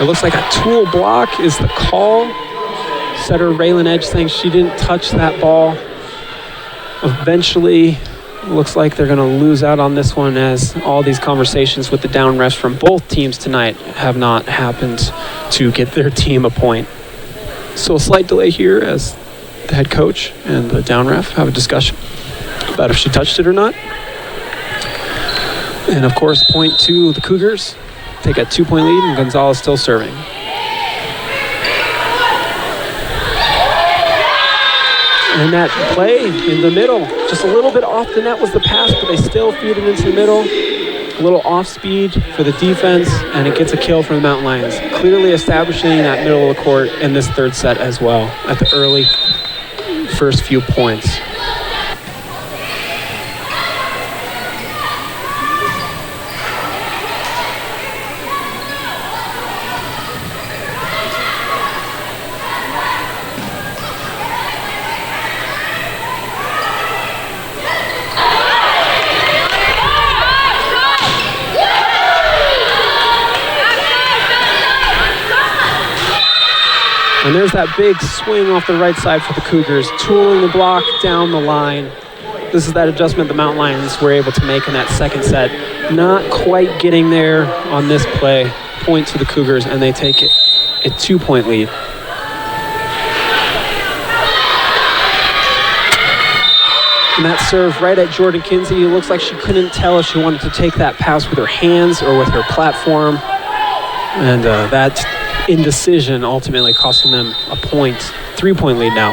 It looks like a tool block is the call. Setter Raylan Edge saying she didn't touch that ball. Eventually, looks like they're going to lose out on this one, as all these conversations with the down refs from both teams tonight have not happened to get their team a point. So a slight delay here as the head coach and the down ref have a discussion about if she touched it or not. And of course, point to the Cougars. Take a 2-point lead, and Gonzalez still serving. And that play in the middle, just a little bit off the net was the pass, but they still feed it into the middle. A little off speed for the defense, and it gets a kill for the Mountain Lions. Clearly establishing that middle of the court in this third set as well at the early first few points. And there's that big swing off the right side for the Cougars, tooling the block down the line. This is that adjustment the Mountain Lions were able to make in that second set. Not quite getting there on this play. Point to the Cougars, and they take it a 2-point lead. And that serve right at Jordan Kinsey. It looks like she couldn't tell if she wanted to take that pass with her hands or with her platform. And that indecision ultimately costing them a 3-point lead now.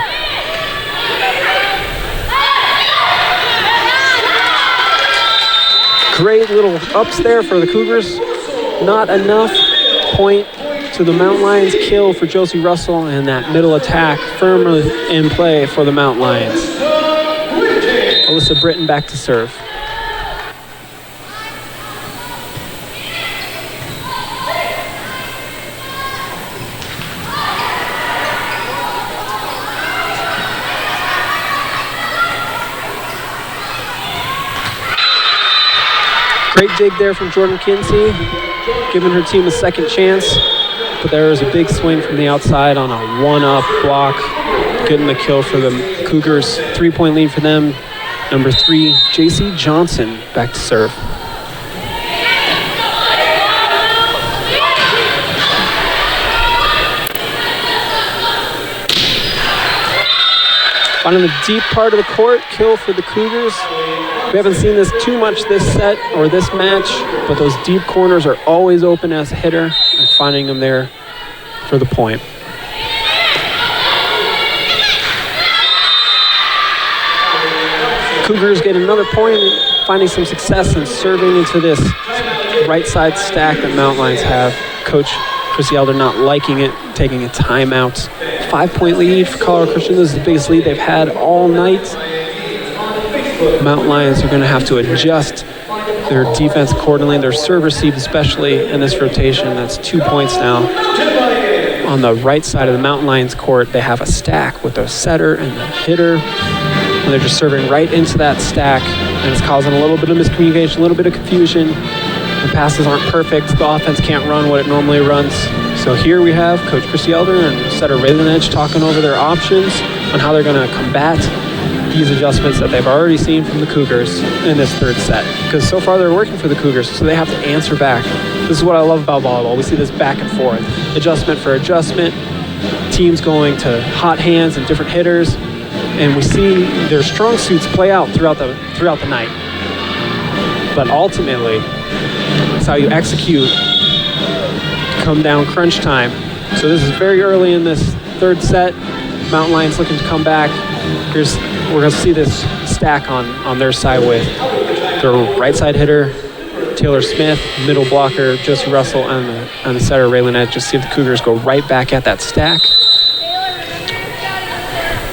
Great little ups there for the Cougars. Not enough. Point to the Mountain Lions. Kill for Josie Russell, and that middle attack firmly in play for the Mountain Lions. Alyssa Britton back to serve. Great dig there from Jordan Kinsey, giving her team a second chance. But there was a big swing from the outside on a one-up block, getting the kill for the Cougars. 3-point lead for them. Number 3, JC Johnson back to serve. Finding the deep part of the court, kill for the Cougars. We haven't seen this too much this set or this match, but those deep corners are always open as a hitter, and finding them there for the point. Cougars get another point, finding some success in serving into this right side stack that Mountain Lions have. Coach Chrissy Elder not liking it, taking a timeout. 5-point lead for Colorado Christian. This is the biggest lead they've had all night. Mountain Lions are going to have to adjust their defense accordingly, their serve receive especially in this rotation. That's 2 points now. On the right side of the Mountain Lions court, they have a stack with a setter and a hitter. And they're just serving right into that stack, and it's causing a little bit of miscommunication, a little bit of confusion. The passes aren't perfect. The offense can't run what it normally runs. So here we have Coach Chrissy Elder and setter Raylan Edge talking over their options on how they're going to combat these adjustments that they've already seen from the Cougars in this third set. Because so far they're working for the Cougars, so they have to answer back. This is what I love about volleyball. We see this back and forth. Adjustment for adjustment. Teams going to hot hands and different hitters. And we see their strong suits play out throughout the night. But ultimately, it's how you execute, come down crunch time. So this is very early in this third set. Mountain Lions looking to come back. We're going to see this stack on their side with their right side hitter, Taylor Smith, middle blocker, Josie Russell, and the setter, Ray Lynette. Just see if the Cougars go right back at that stack.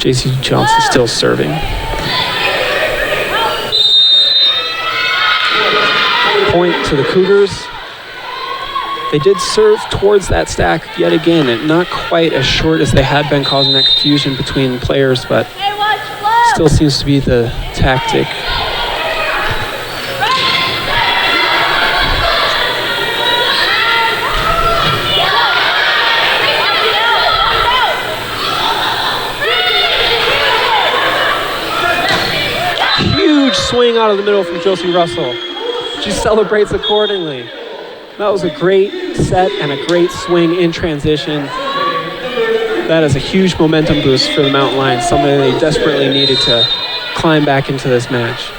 J.C. Johnson still serving. Point to the Cougars. They did serve towards that stack yet again, and not quite as short as they had been, causing that confusion between players, but still seems to be the tactic. Huge swing out of the middle from Josie Russell. She celebrates accordingly. That was a great set and a great swing in transition. That is a huge momentum boost for the Mountain Lions, something they desperately needed to climb back into this match.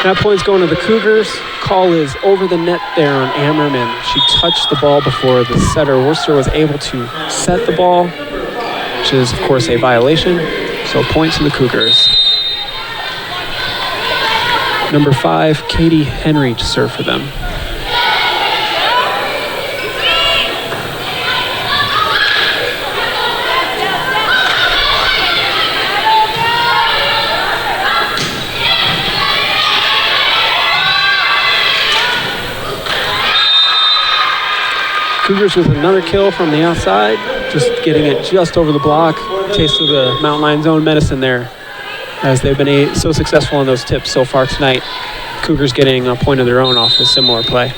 That point's going to the Cougars. Call is over the net there on Ammerman. She touched the ball before the setter, Worcester, was able to set the ball, which is, of course, a violation. So point to the Cougars. Number 5, Katie Henry to serve for them. Cougars with another kill from the outside, just getting it just over the block. Taste of the Mountain Lions' own medicine there, as they've been so successful in those tips so far tonight. Cougars getting a point of their own off a similar play.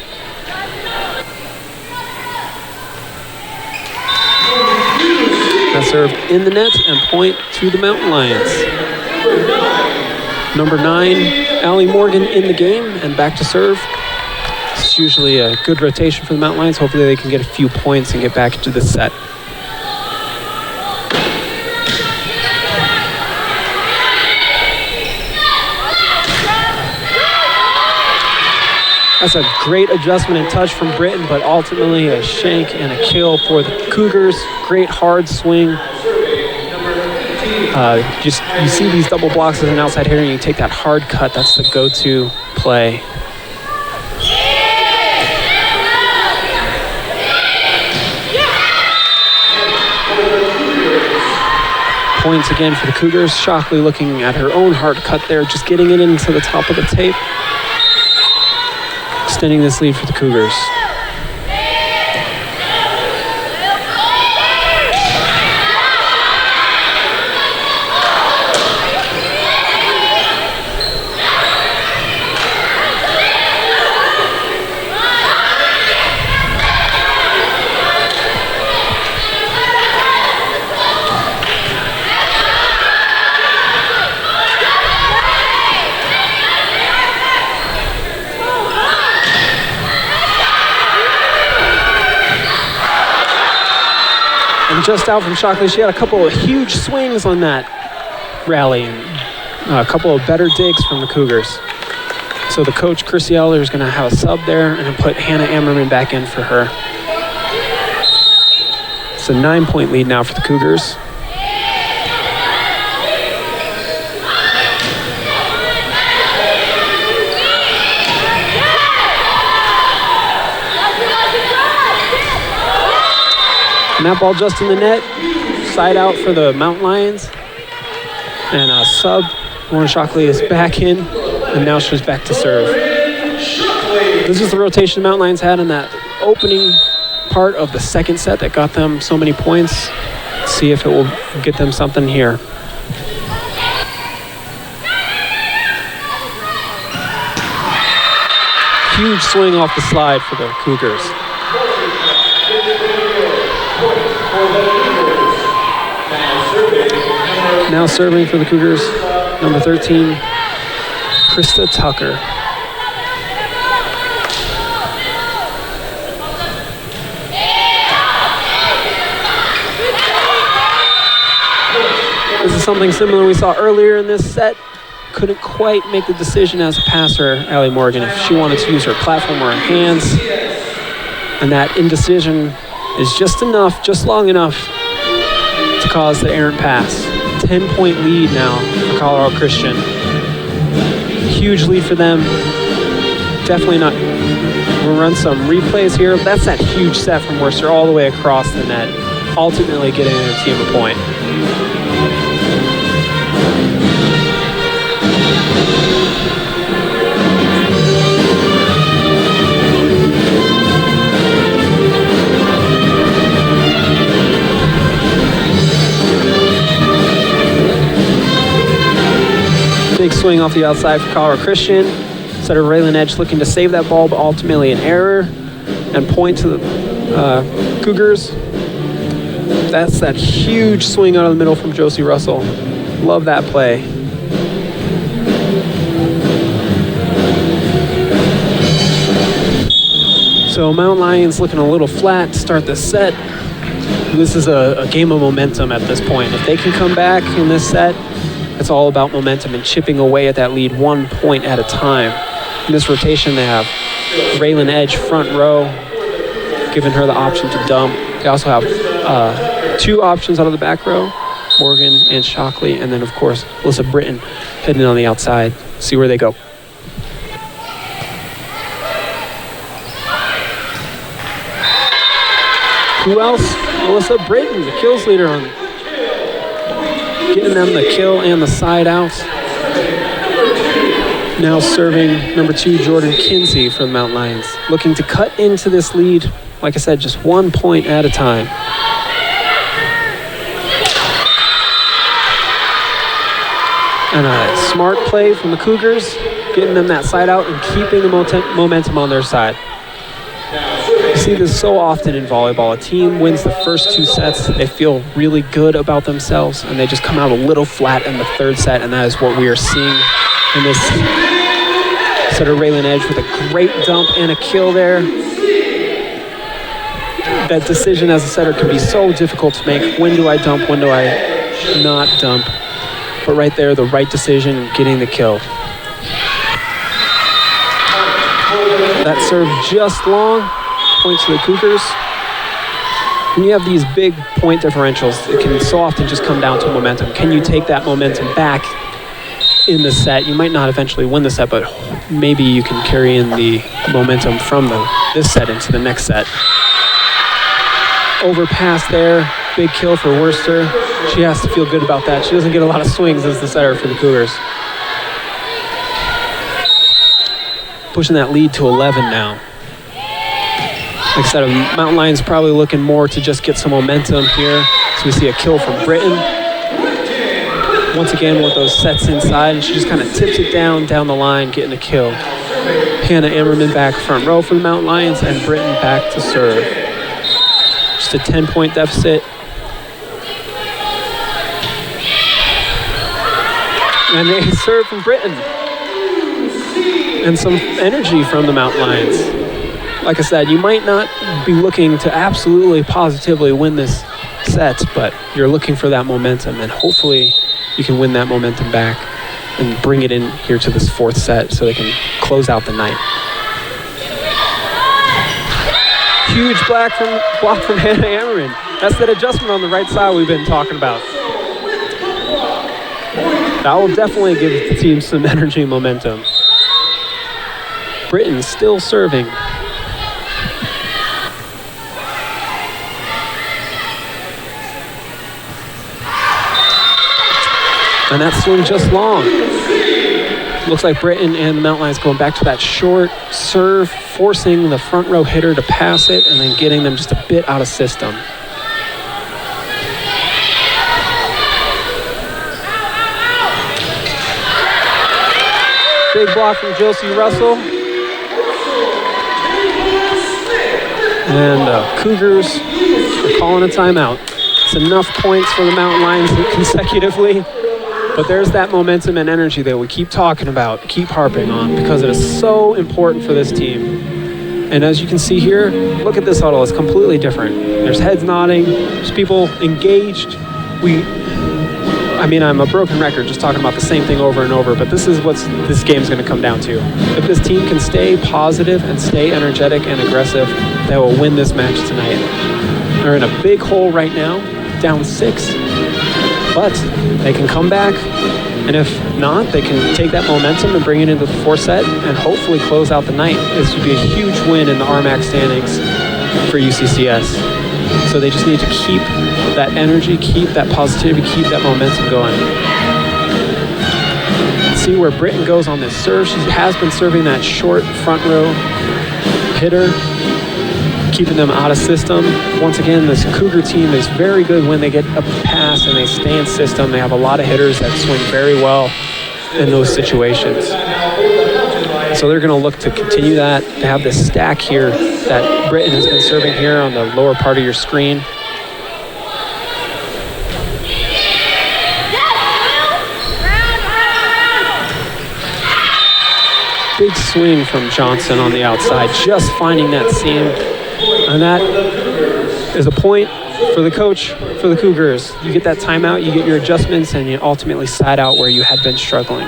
That served in the net and point to the Mountain Lions. Number 9, Allie Morgan in the game and back to serve. It's usually a good rotation for the Mountain Lions. Hopefully they can get a few points and get back into the set. That's a great adjustment and touch from Britton, but ultimately a shank and a kill for the Cougars. Great hard swing. You see these double blocks as an outside hitter, and you take that hard cut. That's the go-to play. Points again for the Cougars. Shockley looking at her own hard cut there, just getting it into the top of the tape. Extending this lead for the Cougars. And just out from Shockley, she had a couple of huge swings on that rally and a couple of better digs from the Cougars. So the coach, Chrissy Eller, is going to have a sub there and put Hannah Ammerman back in for her. It's a 9-point lead now for the Cougars. And that ball just in the net, side out for the Mountain Lions. And a sub, Lauren Shockley is back in, and now she's back to serve. This is the rotation the Mountain Lions had in that opening part of the second set that got them so many points. Let's see if it will get them something here. Huge swing off the slide for the Cougars. Now serving for the Cougars, number 13, Krista Tucker. This is something similar we saw earlier in this set. Couldn't quite make the decision as a passer, Allie Morgan, if she wanted to use her platform or her hands. And that indecision is just enough, just long enough to cause the errant pass. 10-point lead now for Colorado Christian. Huge lead for them. Definitely not. We'll run some replays here. That's that huge set from Worcester all the way across the net, ultimately getting their team a point. Big swing off the outside for Colorado Christian. Setter Raylan Edge looking to save that ball, but ultimately an error and point to the Cougars. That's that huge swing out of the middle from Josie Russell. Love that play. So Mount Lions looking a little flat to start this set. This is a game of momentum at this point. If they can come back in this set, it's all about momentum and chipping away at that lead 1 point at a time. In this rotation, they have Raylan Edge front row, giving her the option to dump. They also have 2 options out of the back row, Morgan and Shockley, and then, of course, Alyssa Britton heading on the outside. See where they go. Who else? Alyssa Britton, the kills leader, on getting them the kill and the side out. Now serving number 2, Jordan Kinsey for the Mount Lions. Looking to cut into this lead, like I said, just 1 point at a time. And a smart play from the Cougars, getting them that side out and keeping the momentum on their side. You see this so often in volleyball. A team wins the first 2 sets, they feel really good about themselves, and they just come out a little flat in the 3rd set, and that is what we are seeing in this setter. Raylan Edge with a great dump and a kill there. That decision as a setter can be so difficult to make. When do I dump? When do I not dump? But right there, the right decision, getting the kill. That serve just long. Points to the Cougars. When you have these big point differentials, it can so often just come down to momentum. Can you take that momentum back in the set? You might not eventually win the set, but maybe you can carry in the momentum from this set into the next set. Overpass there, big kill for Worcester. She has to feel good about that. She doesn't get a lot of swings as the setter for the Cougars. Pushing that lead to 11 now. Like I said, Mountain Lions probably looking more to just get some momentum here. So we see a kill from Britton. Once again with those sets inside, and she just kind of tips it down the line, getting a kill. Hannah Ammerman back front row for the Mountain Lions, and Britton back to serve. Just a 10-point deficit. And a serve from Britton. And some energy from the Mountain Lions. Like I said, you might not be looking to absolutely positively win this set, but you're looking for that momentum, and hopefully you can win that momentum back and bring it in here to this 4th set so they can close out the night. Huge block from Hannah Ammerman. That's that adjustment on the right side we've been talking about. That will definitely give the team some energy and momentum. Britton still serving. And that swing just long. Looks like Britton and the Mountain Lions going back to that short serve, forcing the front row hitter to pass it and then getting them just a bit out of system. Big block from Josie Russell. And Cougars are calling a timeout. It's enough points for the Mountain Lions consecutively. But there's that momentum and energy that we keep talking about, keep harping on, because it is so important for this team. And as you can see here, look at this huddle. It's completely different. There's heads nodding. There's people engaged. I'm a broken record just talking about the same thing over and over, but this is what this game's going to come down to. If this team can stay positive and stay energetic and aggressive, they will win this match tonight. They're in a big hole right now, down 6. But they can come back And if not, they can take that momentum and bring it into the fourth set and hopefully close out the night. This would be a huge win in the RMAC standings for UCCS. So they just need to keep that energy, keep that positivity, keep that momentum going. See where Britton goes on this serve. She has been serving that short front row hitter, keeping them out of system. Once again, this Cougar team is very good when they get a pass and they stay in system. They have a lot of hitters that swing very well in those situations. So they're going to look to continue that, to have this stack here that Britton has been serving here on the lower part of your screen. Big swing from Johnson on the outside, just finding that seam. And that is a point for the coach, for the Cougars. You get that timeout, you get your adjustments, and you ultimately side out where you had been struggling.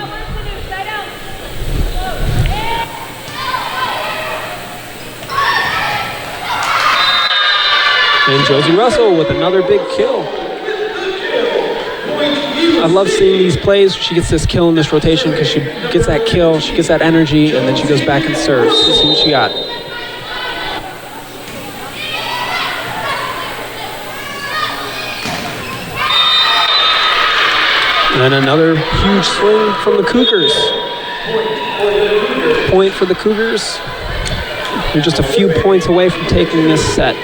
And Josie Russell with another big kill. I love seeing these plays. She gets this kill in this rotation because she gets that kill, she gets that energy, and then she goes back and serves. Let's see what she got. And another huge swing from the Cougars. Point for the Cougars. They're just a few points away from taking this set.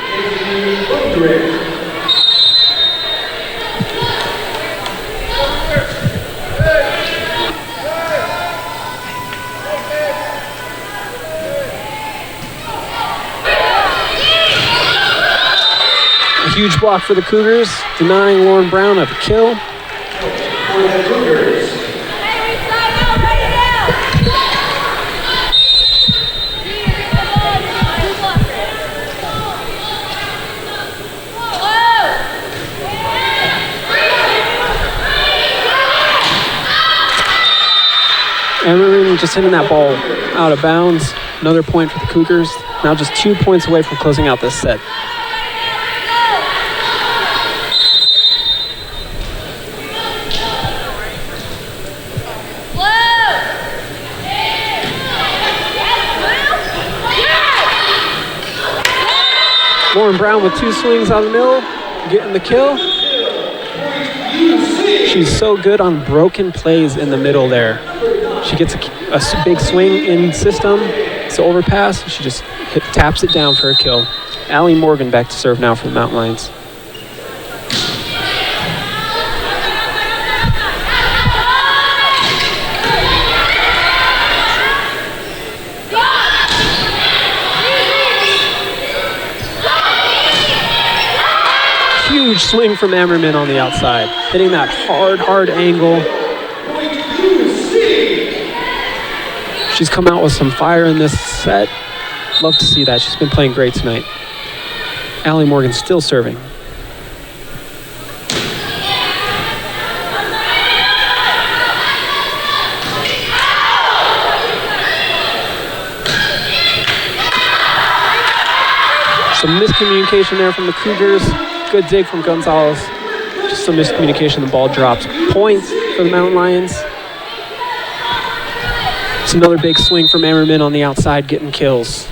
A huge block for the Cougars, denying Lauren Brown of a kill. Emerson just hitting that ball out of bounds. Another point for the Cougars. Now just 2 points away from closing out this set. Lauren Brown with 2 swings out of the middle, getting the kill. She's so good on broken plays in the middle there. She gets a big swing in system. It's an overpass. She just taps it down for a kill. Allie Morgan back to serve now for the Mountain Lions. Huge swing from Ammerman on the outside, hitting that hard angle. She's come out with some fire in this set. Love to see that. She's been playing great tonight. Allie Morgan still serving. Some miscommunication there from the Cougars. Good dig from Gonzalez. Just some miscommunication. The ball drops. Points for the Mountain Lions. It's another big swing from Ammerman on the outside, getting kills.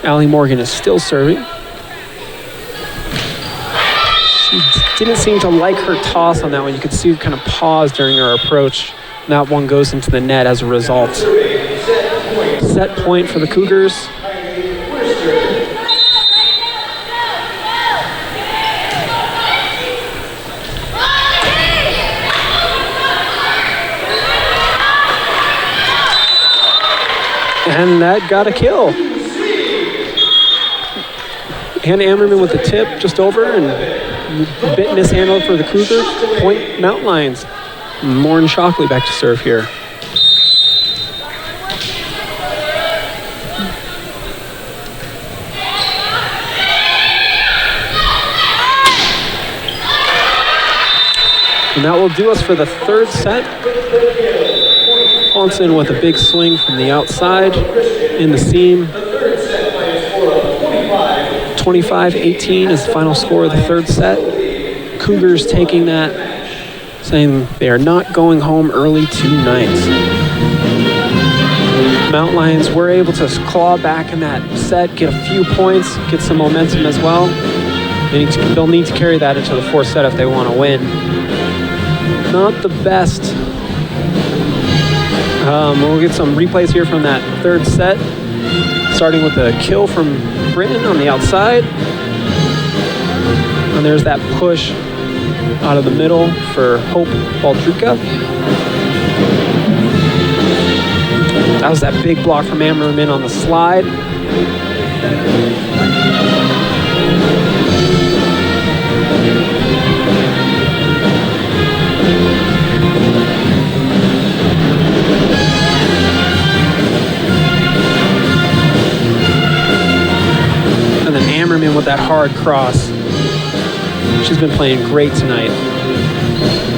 Allie Morgan is still serving. She didn't seem to like her toss on that one. You could see her kind of pause during her approach. That one goes into the net as a result. Set point for the Cougars. And that got a kill. Hannah Ammerman with the tip just over and a bit mishandled for the Cougars. Point Mountain Lions. Lauren Shockley back to serve here. And that will do us for the third set. Paulson with a big swing from the outside in the seam. 25-18 is the final score of the third set. Cougars taking that saying they are not going home early tonight. Mountain Lions were able to claw back in that set, get a few points, get some momentum as well. They'll need to carry that into the fourth set if they want to win. Not the best. We'll get some replays here from that third set, starting with a kill from Britton on the outside. And there's that push out of the middle for Hope Baldruka. That was that big block from Ammerman on the slide. And then Ammerman with that hard cross. She's been playing great tonight.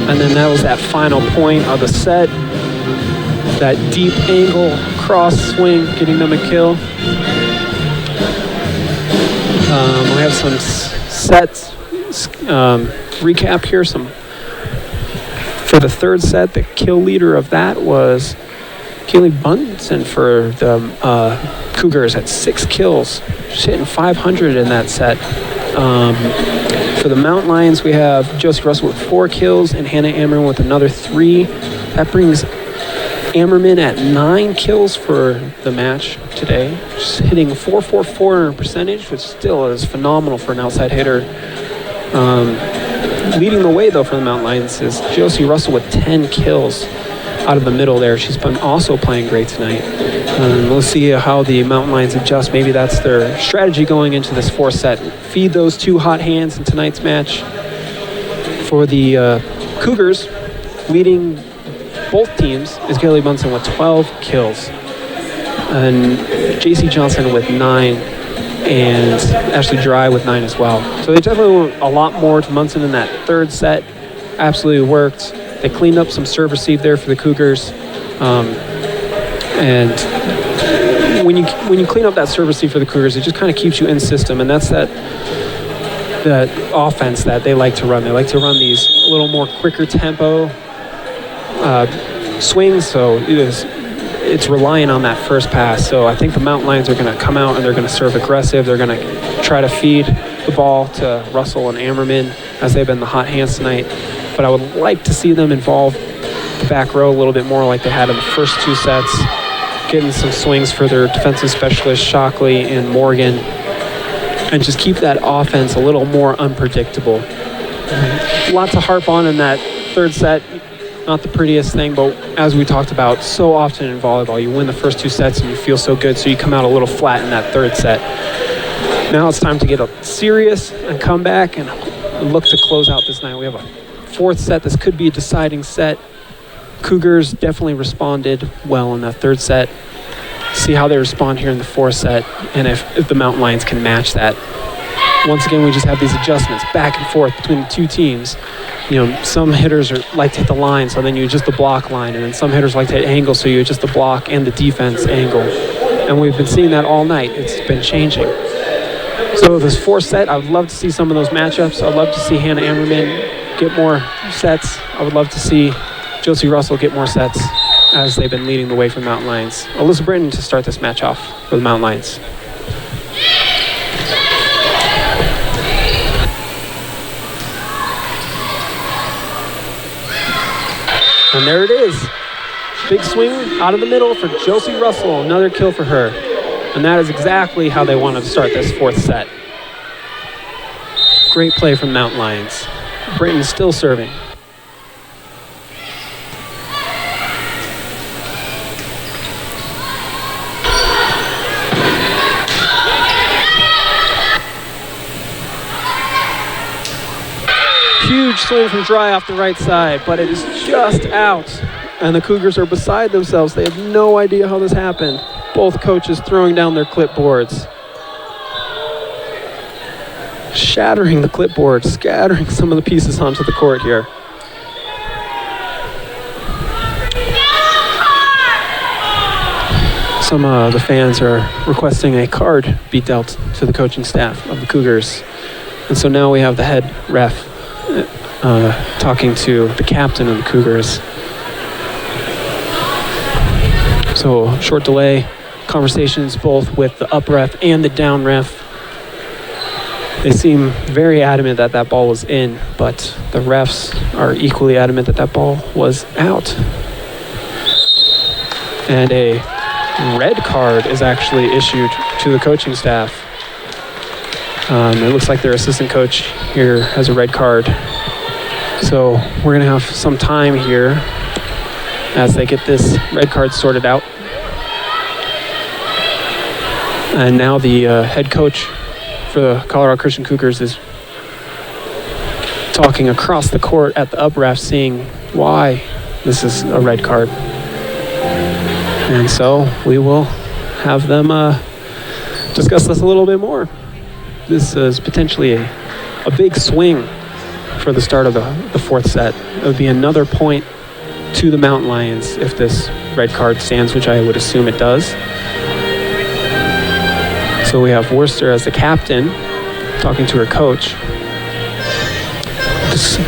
And then that was that final point of the set. That deep angle cross swing, getting them a kill. We have some sets recap here. For the third set, the kill leader of that was Kaylee Bunsen for the Cougars at 6 kills. She's hitting 500 in that set. For the Mountain Lions, we have Josie Russell with 4 kills and Hannah Ammerman with another 3. That brings Ammerman at 9 kills for the match today. She's hitting .444 percentage, which still is phenomenal for an outside hitter. Leading the way, though, for the Mountain Lions is Josie Russell with 10 kills out of the middle there. She's been also playing great tonight. We'll see how the Mountain Lions adjust. Maybe that's their strategy going into this fourth set. Feed those 2 hot hands in tonight's match. For the Cougars, leading both teams is Kaylee Bunsen with 12 kills. And JC Johnson with 9. And Ashley Dry with 9 as well. So they definitely went a lot more to Munson in that third set. Absolutely worked. They cleaned up some serve receive there for the Cougars. And when you clean up that serve receive for the Cougars, it just kind of keeps you in system. And that's that offense that they like to run. They like to run these a little more quicker tempo swings. So it's relying on that first pass. So I think the Mountain Lions are going to come out and they're going to serve aggressive. They're going to try to feed the ball to Russell and Ammerman as they've been the hot hands tonight. But I would like to see them involve the back row a little bit more like they had in the first 2 sets, getting some swings for their defensive specialists, Shockley and Morgan, and just keep that offense a little more unpredictable. A lot to harp on in that third set. Not the prettiest thing, but as we talked about so often in volleyball, you win the first 2 sets and you feel so good, so you come out a little flat in that third set. Now it's time to get serious and come back and look to close out this night. We have a fourth set. This could be a deciding set. Cougars definitely responded well in that third set. See how they respond here in the fourth set, and if the Mountain Lions can match that. Once again, we just have these adjustments back and forth between the 2 teams. You know, some hitters like to hit the line, so then you adjust the block line, and then some hitters like to hit angle, so you adjust the block and the defense angle. And we've been seeing that all night. It's been changing. So this fourth set, I would love to see some of those matchups. I'd love to see Hannah Ammerman get more sets. I would love to see Josie Russell get more sets as they've been leading the way for the Mountain Lions. Alyssa Britton to start this match off for the Mountain Lions. And there it is. Big swing out of the middle for Josie Russell. Another kill for her. And that is exactly how they wanted to start this fourth set. Great play from Mountain Lions. Britton still serving. Huge swing from Dry off the right side, but it is just out. And the Cougars are beside themselves. They have no idea how this happened. Both coaches throwing down their clipboards. Shattering the clipboard, scattering some of the pieces onto the court here. Some of the fans are requesting a card be dealt to the coaching staff of the Cougars. And so now we have the head ref talking to the captain of the Cougars. So short delay conversations both with the up ref and the down ref. They seem very adamant that that ball was in, but the refs are equally adamant that that ball was out. And a red card is actually issued to the coaching staff. It looks like their assistant coach here has a red card. So we're going to have some time here as they get this red card sorted out. And now the head coach for the Colorado Christian Cougars is talking across the court at the up ref, seeing why this is a red card. And so we will have them discuss this a little bit more. This is potentially a big swing for the start of the fourth set. It would be another point to the Mountain Lions if this red card stands, which I would assume it does. So we have Worcester as the captain talking to her coach, just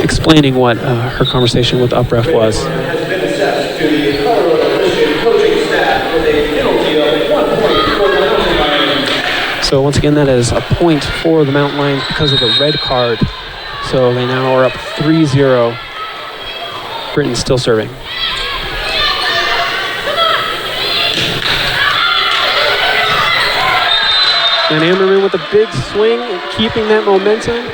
explaining what her conversation with the up ref was. Has been assessed to the Colorado Christian coaching staff with a penalty of 1 point for the Mountain Lions. So once again, that is a point for the Mountain Lions because of the red card. So they now are up 3-0. Britain's still serving. And Amberman with a big swing, keeping that momentum.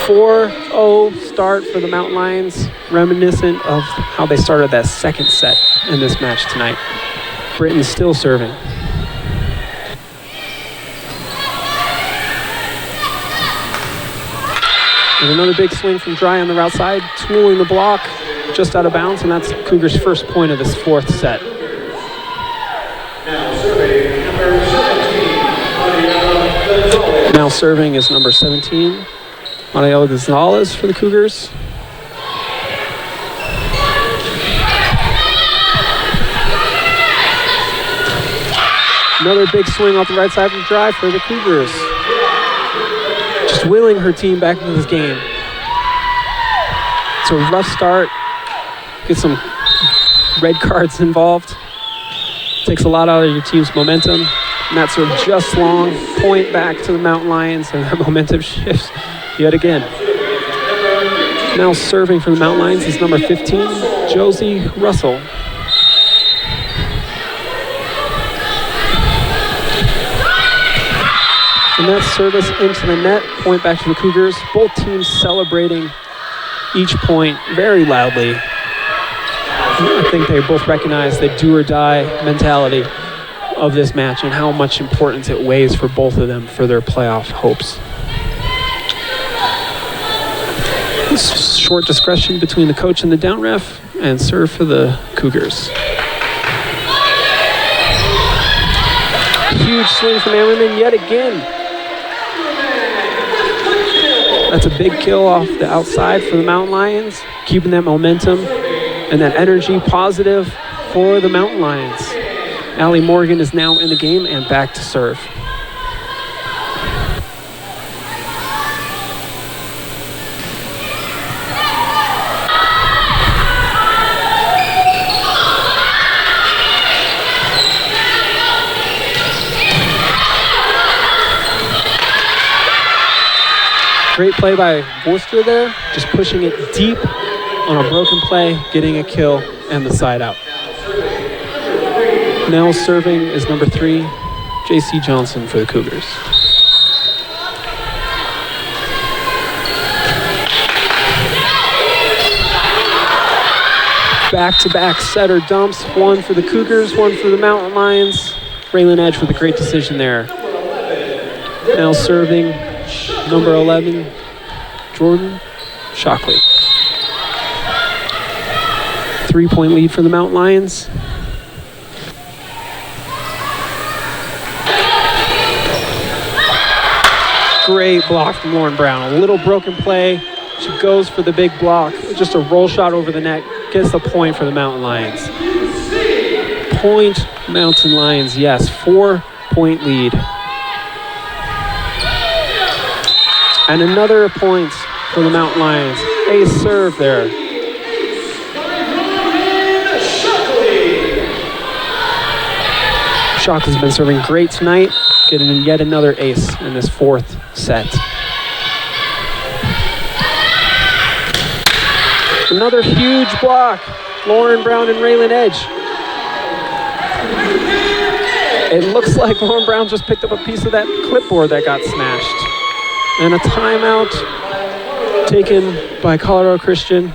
4-0 start for the Mountain Lions, reminiscent of how they started that second set in this match tonight. Britain's still serving. And another big swing from Dry on the right side, tooling the block just out of bounds, and that's Cougars' first point of this fourth set. Now serving number 17, Mariela Gonzalez. Now serving is number 17, Mariela Gonzalez for the Cougars. Another big swing off the right side from Dry for the Cougars. Just willing her team back into this game. It's a rough start. Get some red cards involved. Takes a lot out of your team's momentum. And that's a just long point back to the Mountain Lions, and that momentum shifts yet again. Now serving for the Mountain Lions is number 15, Josie Russell. And that service into the net, point back to the Cougars. Both teams celebrating each point very loudly. I think they both recognize the do or die mentality of this match and how much importance it weighs for both of them for their playoff hopes. Short discretion between the coach and the down ref, and serve for the Cougars. Huge swing from Ammerman yet again. That's a big kill off the outside for the Mountain Lions, keeping that momentum and that energy positive for the Mountain Lions. Allie Morgan is now in the game and back to serve. Great play by Worcester there, just pushing it deep on a broken play, getting a kill, and the side out. Now serving is number 3, J.C. Johnson for the Cougars. Back-to-back setter dumps, one for the Cougars, one for the Mountain Lions. Braylon Edge with a great decision there. Now serving number 11, Jordan Shockley. 3-point lead for the Mountain Lions. Great block from Lauren Brown. A little broken play. She goes for the big block. Just a roll shot over the net. Gets the point for the Mountain Lions. Point Mountain Lions, yes. 4-point lead. And another point for the Mountain Lions. Ace serve there. Shockley's been serving great tonight, getting yet another ace in this fourth set. Another huge block. Lauren Brown and Raylan Edge. It looks like Lauren Brown just picked up a piece of that clipboard that got smashed. And a timeout taken by Colorado Christian.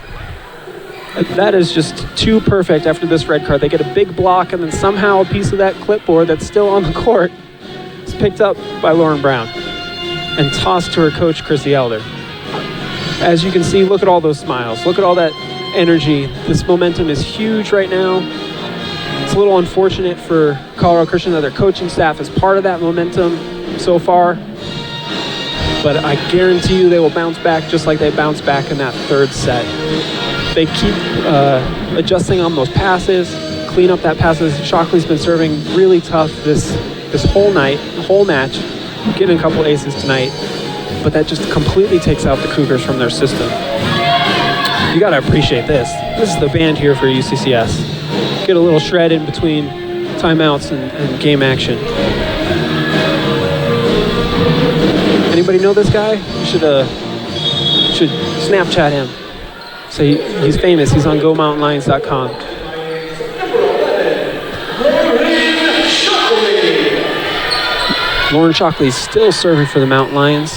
That is just too perfect after this red card. They get a big block, and then somehow a piece of that clipboard that's still on the court is picked up by Lauren Brown and tossed to her coach, Chrissy Elder. As you can see, look at all those smiles. Look at all that energy. This momentum is huge right now. It's a little unfortunate for Colorado Christian that their coaching staff is part of that momentum so far. But I guarantee you they will bounce back just like they bounced back in that third set. They keep adjusting on those passes, clean up that passes. Shockley's been serving really tough this whole night, the whole match, getting a couple aces tonight. But that just completely takes out the Cougars from their system. You gotta appreciate this. This is the band here for UCCS. Get a little shred in between timeouts and game action. Anybody know this guy? You should Snapchat him. So he's famous. He's on GoMountainLions.com. Lauren Shockley's still serving for the Mountain Lions.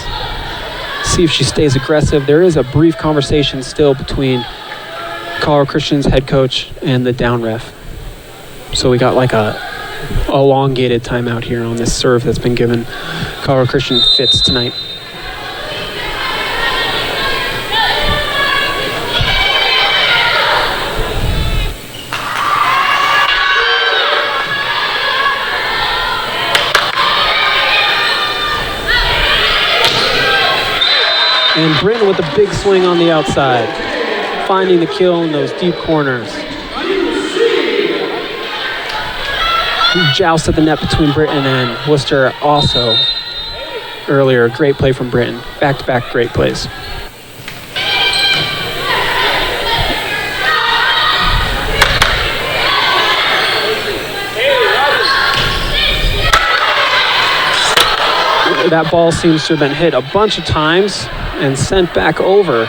See if she stays aggressive. There is a brief conversation still between Colorado Christian's head coach and the down ref. So we got like a elongated timeout here on this serve that's been given Colorado Christian fits tonight. And Britton with a big swing on the outside, finding the kill in those deep corners. Joust at the net between Britton and Worcester also earlier. Great play from Britton. Back-to-back great plays. That ball seems to have been hit a bunch of times and sent back over.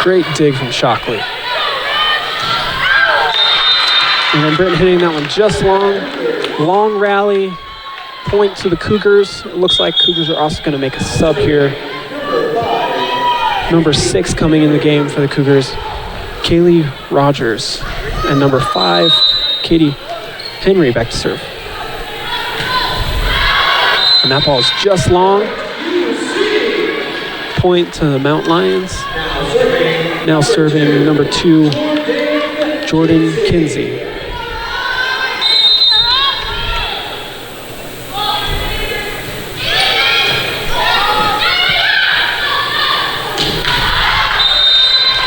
Great dig from Shockley. And then Britton hitting that one just long. Long rally. Point to the Cougars. It looks like Cougars are also going to make a sub here. Number 6 coming in the game for the Cougars, Kaylee Rogers. And number 5, Katie Henry back to serve. And that ball is just long. Point to the Mountain Lions. Now serving number 2, Jordan Kinsey.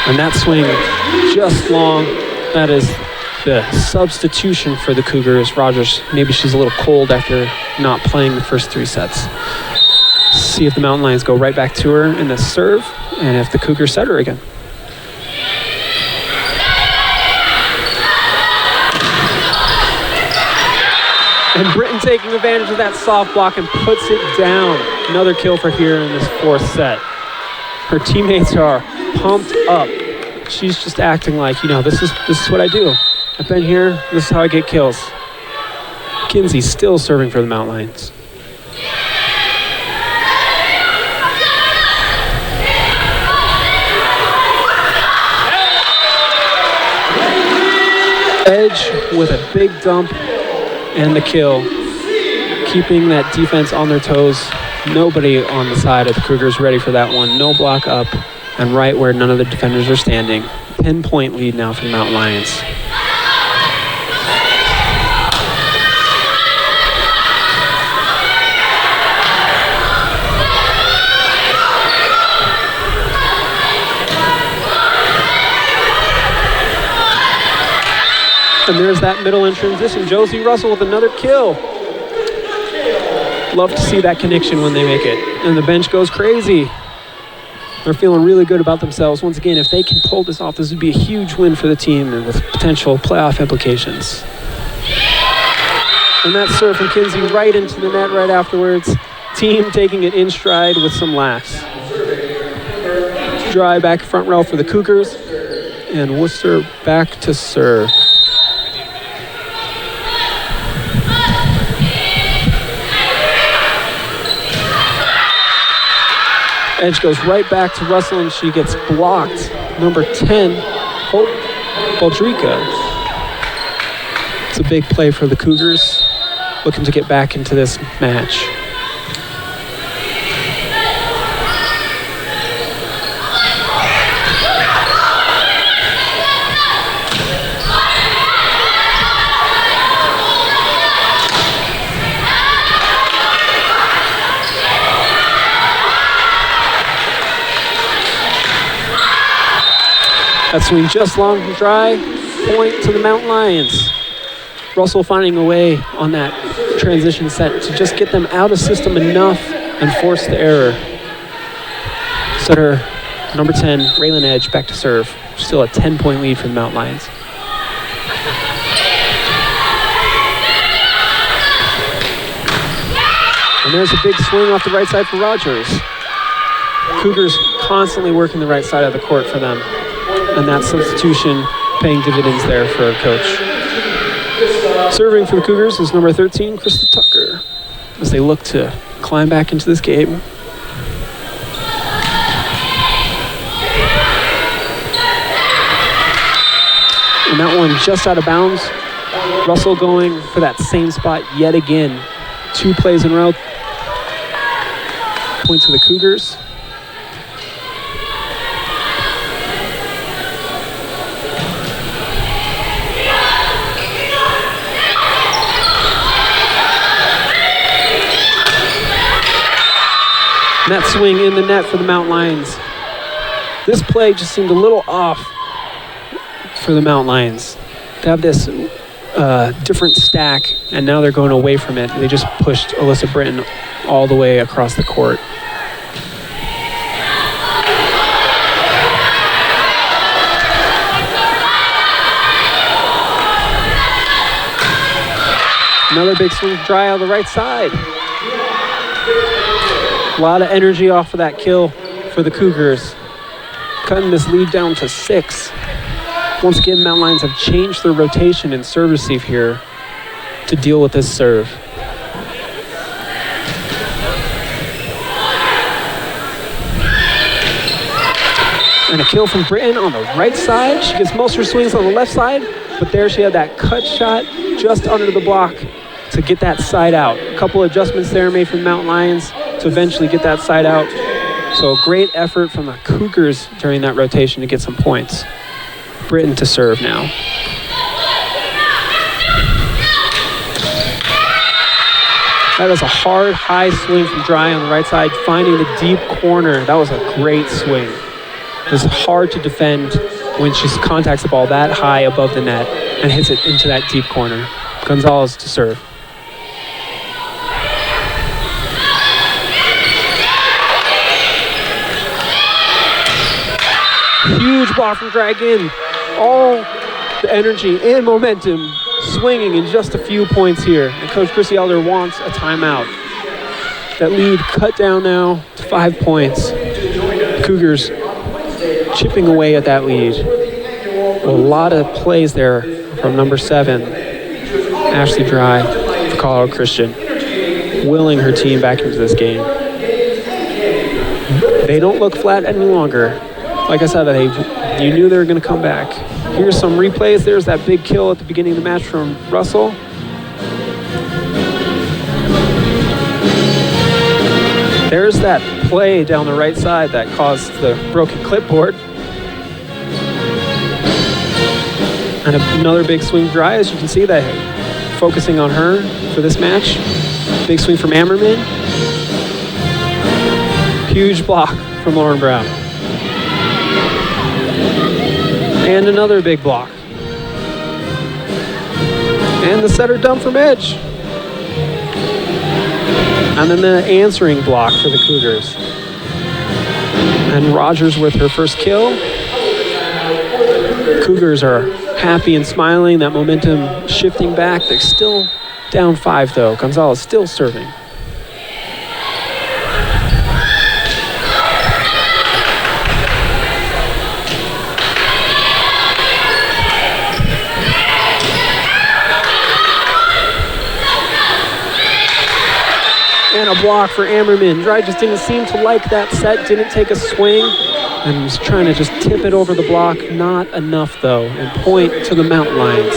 And that swing just long. That is the substitution for the Cougars. Rogers, maybe she's a little cold after not playing the first 3 sets. See if the Mountain Lions go right back to her in the serve, and if the Cougars set her again. And Britton taking advantage of that soft block and puts it down. Another kill for here in this 4th set. Her teammates are pumped up. She's just acting like, this is what I do. I've been here. This is how I get kills. Kinsey's still serving for the Mountain Lions. Edge with a big dump and the kill, keeping that defense on their toes. Nobody on the side of the Cougars ready for that one. No block up, and right where none of the defenders are standing. 10-point lead now for the Mountain Lions. And there's that middle in transition. Josie Russell with another kill. Love to see that connection when they make it. And the bench goes crazy. They're feeling really good about themselves. Once again, if they can pull this off, this would be a huge win for the team and with potential playoff implications. And that serve from Kinsey right into the net right afterwards. Team taking it in stride with some laughs. Dry back front row for the Cougars. And Worcester back to serve. Edge goes right back to Russell, and she gets blocked. Number 10, Hope Baldrica. It's a big play for the Cougars, looking to get back into this match. That swing just long and dry. Point to the Mountain Lions. Russell finding a way on that transition set to just get them out of system enough and force the error. Setter number 10, Raylan Edge, back to serve. Still a 10-point lead for the Mountain Lions. And there's a big swing off the right side for Rogers. Cougars constantly working the right side of the court for them. And that substitution paying dividends there for a coach. Serving for the Cougars is number 13, Krista Tucker, as they look to climb back into this game. And that one just out of bounds. Russell going for that same spot yet again. 2 plays in a row. Point to the Cougars. Net swing in the net for the Mountain Lions. This play just seemed a little off for the Mountain Lions. They have this different stack, and now they're going away from it. They just pushed Alyssa Britton all the way across the court. Another big swing dry on the right side. A lot of energy off of that kill for the Cougars. Cutting this lead down to 6. Once again, Mountain Lions have changed their rotation and serve receive here to deal with this serve. And a kill from Britton on the right side. She gets most of her swings on the left side, but there she had that cut shot just under the block to get that side out. A couple adjustments there made from the Mountain Lions to eventually get that side out. So a great effort from the Cougars during that rotation to get some points. Britton to serve now. That is a hard, high swing from Dry on the right side, finding the deep corner. That was a great swing. It's hard to defend when she contacts the ball that high above the net and hits it into that deep corner. Gonzalez to serve. Huge block from Dragon. All the energy and momentum swinging in just a few points here. And Coach Chrissy Elder wants a timeout. That lead cut down now to 5 points. Cougars chipping away at that lead. A lot of plays there from number 7, Ashley Dry for Colorado Christian, willing her team back into this game. They don't look flat any longer. Like I said, you knew they were going to come back. Here's some replays. There's that big kill at the beginning of the match from Russell. There's that play down the right side that caused the broken clipboard. And another big swing Dry, as you can see, that focusing on her for this match. Big swing from Ammerman. Huge block from Lauren Brown. And another big block. And the setter dump from edge. And then the answering block for the Cougars. And Rogers with her first kill. Cougars are happy and smiling. That momentum shifting back. They're still down 5 though. Gonzalez still serving. And a block for Ammerman. Dry just didn't seem to like that set, didn't take a swing, and was trying to just tip it over the block. Not enough, though, and point to the Mountain Lions.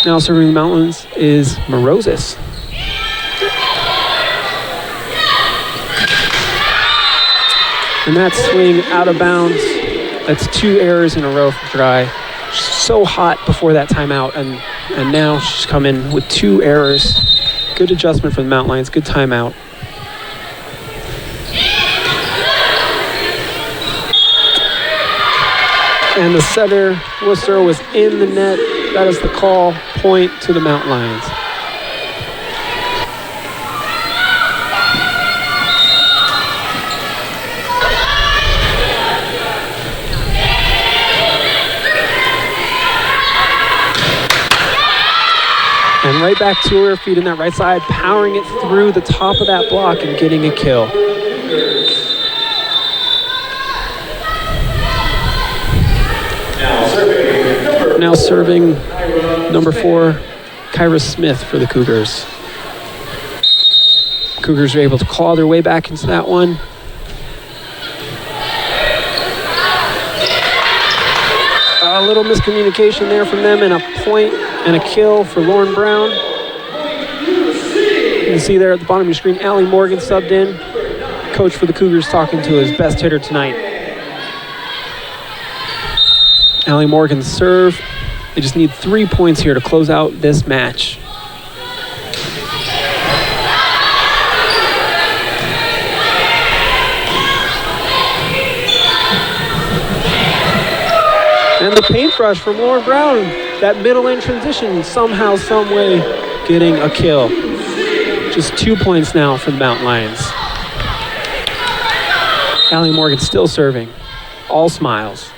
Now serving the Mountains is Morozes. And that swing out of bounds. That's 2 errors in a row for Dry. So hot before that timeout, and now she's come in with 2 errors. Good adjustment for the Mountain Lions, good timeout. And the setter, Worcester, was in the net. That is the call, point to the Mountain Lions. And right back to her, feet in that right side, powering it through the top of that block and getting a kill. Now serving number 4, Kyra Smith for the Cougars. Cougars are able to claw their way back into that one. A little miscommunication there from them, and a point and a kill for Lauren Brown. You can see there at the bottom of your screen, Allie Morgan subbed in. Coach for the Cougars talking to his best hitter tonight. Allie Morgan's serve. They just need 3 points here to close out this match. And the paintbrush from Lauren Brown. That middle in transition, somehow, some way, getting a kill. Just 2 points now for the Mountain Lions. Allie Morgan still serving. All smiles.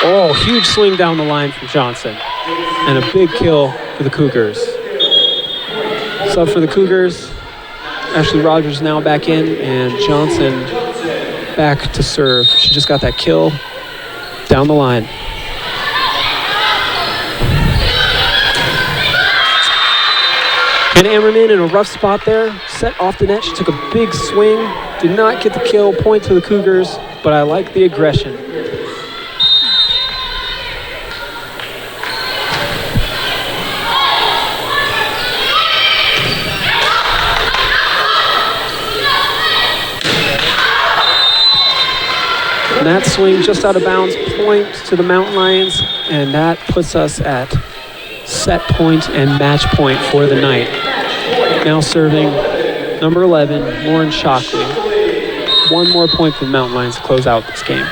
Oh, huge swing down the line from Johnson. And a big kill for the Cougars. Sub for the Cougars. Ashley Rogers now back in, and Johnson back to serve. She just got that kill down the line. And Ammerman in a rough spot there, set off the net. She took a big swing, did not get the kill, point to the Cougars, but I like the aggression. And that swing just out of bounds, point to the Mountain Lions, and that puts us at set point and match point for the night. Now serving number 11, Lauren Shockley. 1 more point for the Mountain Lions to close out this game.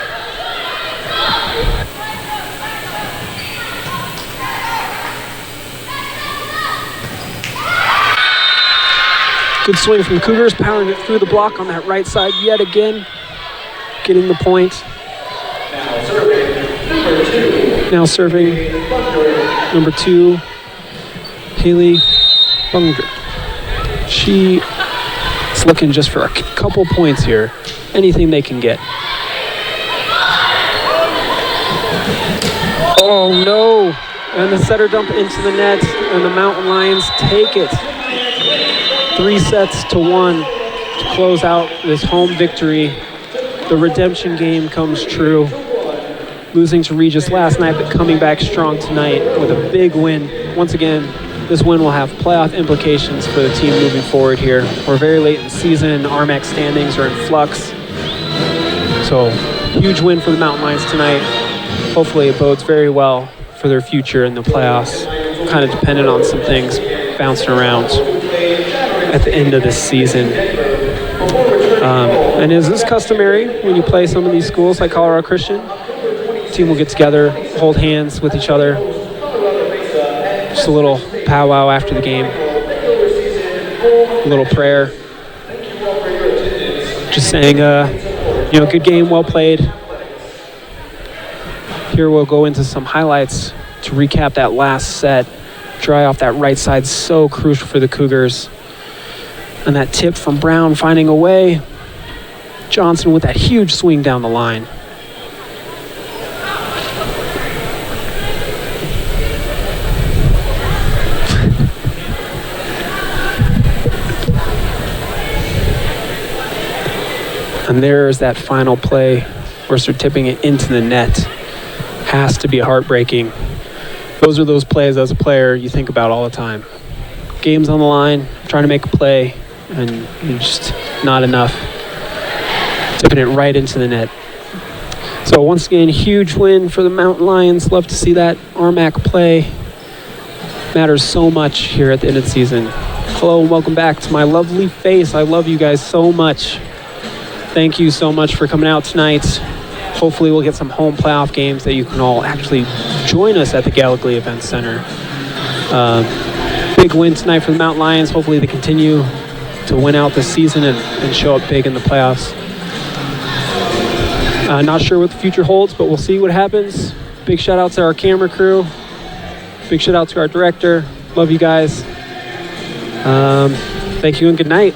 Good swing from the Cougars, powering it through the block on that right side yet again. Getting the point. Now serving number 2, Haley Bunger. She is looking just for a couple points here. Anything they can get. Oh no! And the setter dump into the net, and the Mountain Lions take it. 3-1 to close out this home victory. The redemption game comes true. Losing to Regis last night, but coming back strong tonight with a big win. Once again, this win will have playoff implications for the team moving forward here. We're very late in the season. RMAC standings are in flux. So, huge win for the Mountain Lions tonight. Hopefully it bodes very well for their future in the playoffs. Kind of dependent on some things bouncing around at the end of this season. And as is customary when you play some of these schools like Colorado Christian, the team will get together, hold hands with each other. Just a little powwow after the game. A little prayer. Just saying, good game, well played. Here we'll go into some highlights to recap that last set. Dry off that right side, so crucial for the Cougars. And that tip from Brown finding a way. Johnson with that huge swing down the line. And there's that final play where they're tipping it into the net. Has to be heartbreaking. Those are those plays as a player you think about all the time. Game's on the line, trying to make a play, and you're just not enough. Tipping it right into the net. So once again, huge win for the Mountain Lions. Love to see that RMAC play. Matters so much here at the end of the season. Hello and welcome back to my lovely face. I love you guys so much. Thank you so much for coming out tonight. Hopefully we'll get some home playoff games that you can all actually join us at the Gallagher Event Center. Big win tonight for the Mountain Lions. Hopefully they continue to win out this season and show up big in the playoffs. Not sure what the future holds, but we'll see what happens. Big shout out to our camera crew. Big shout out to our director. Love you guys. Thank you and good night.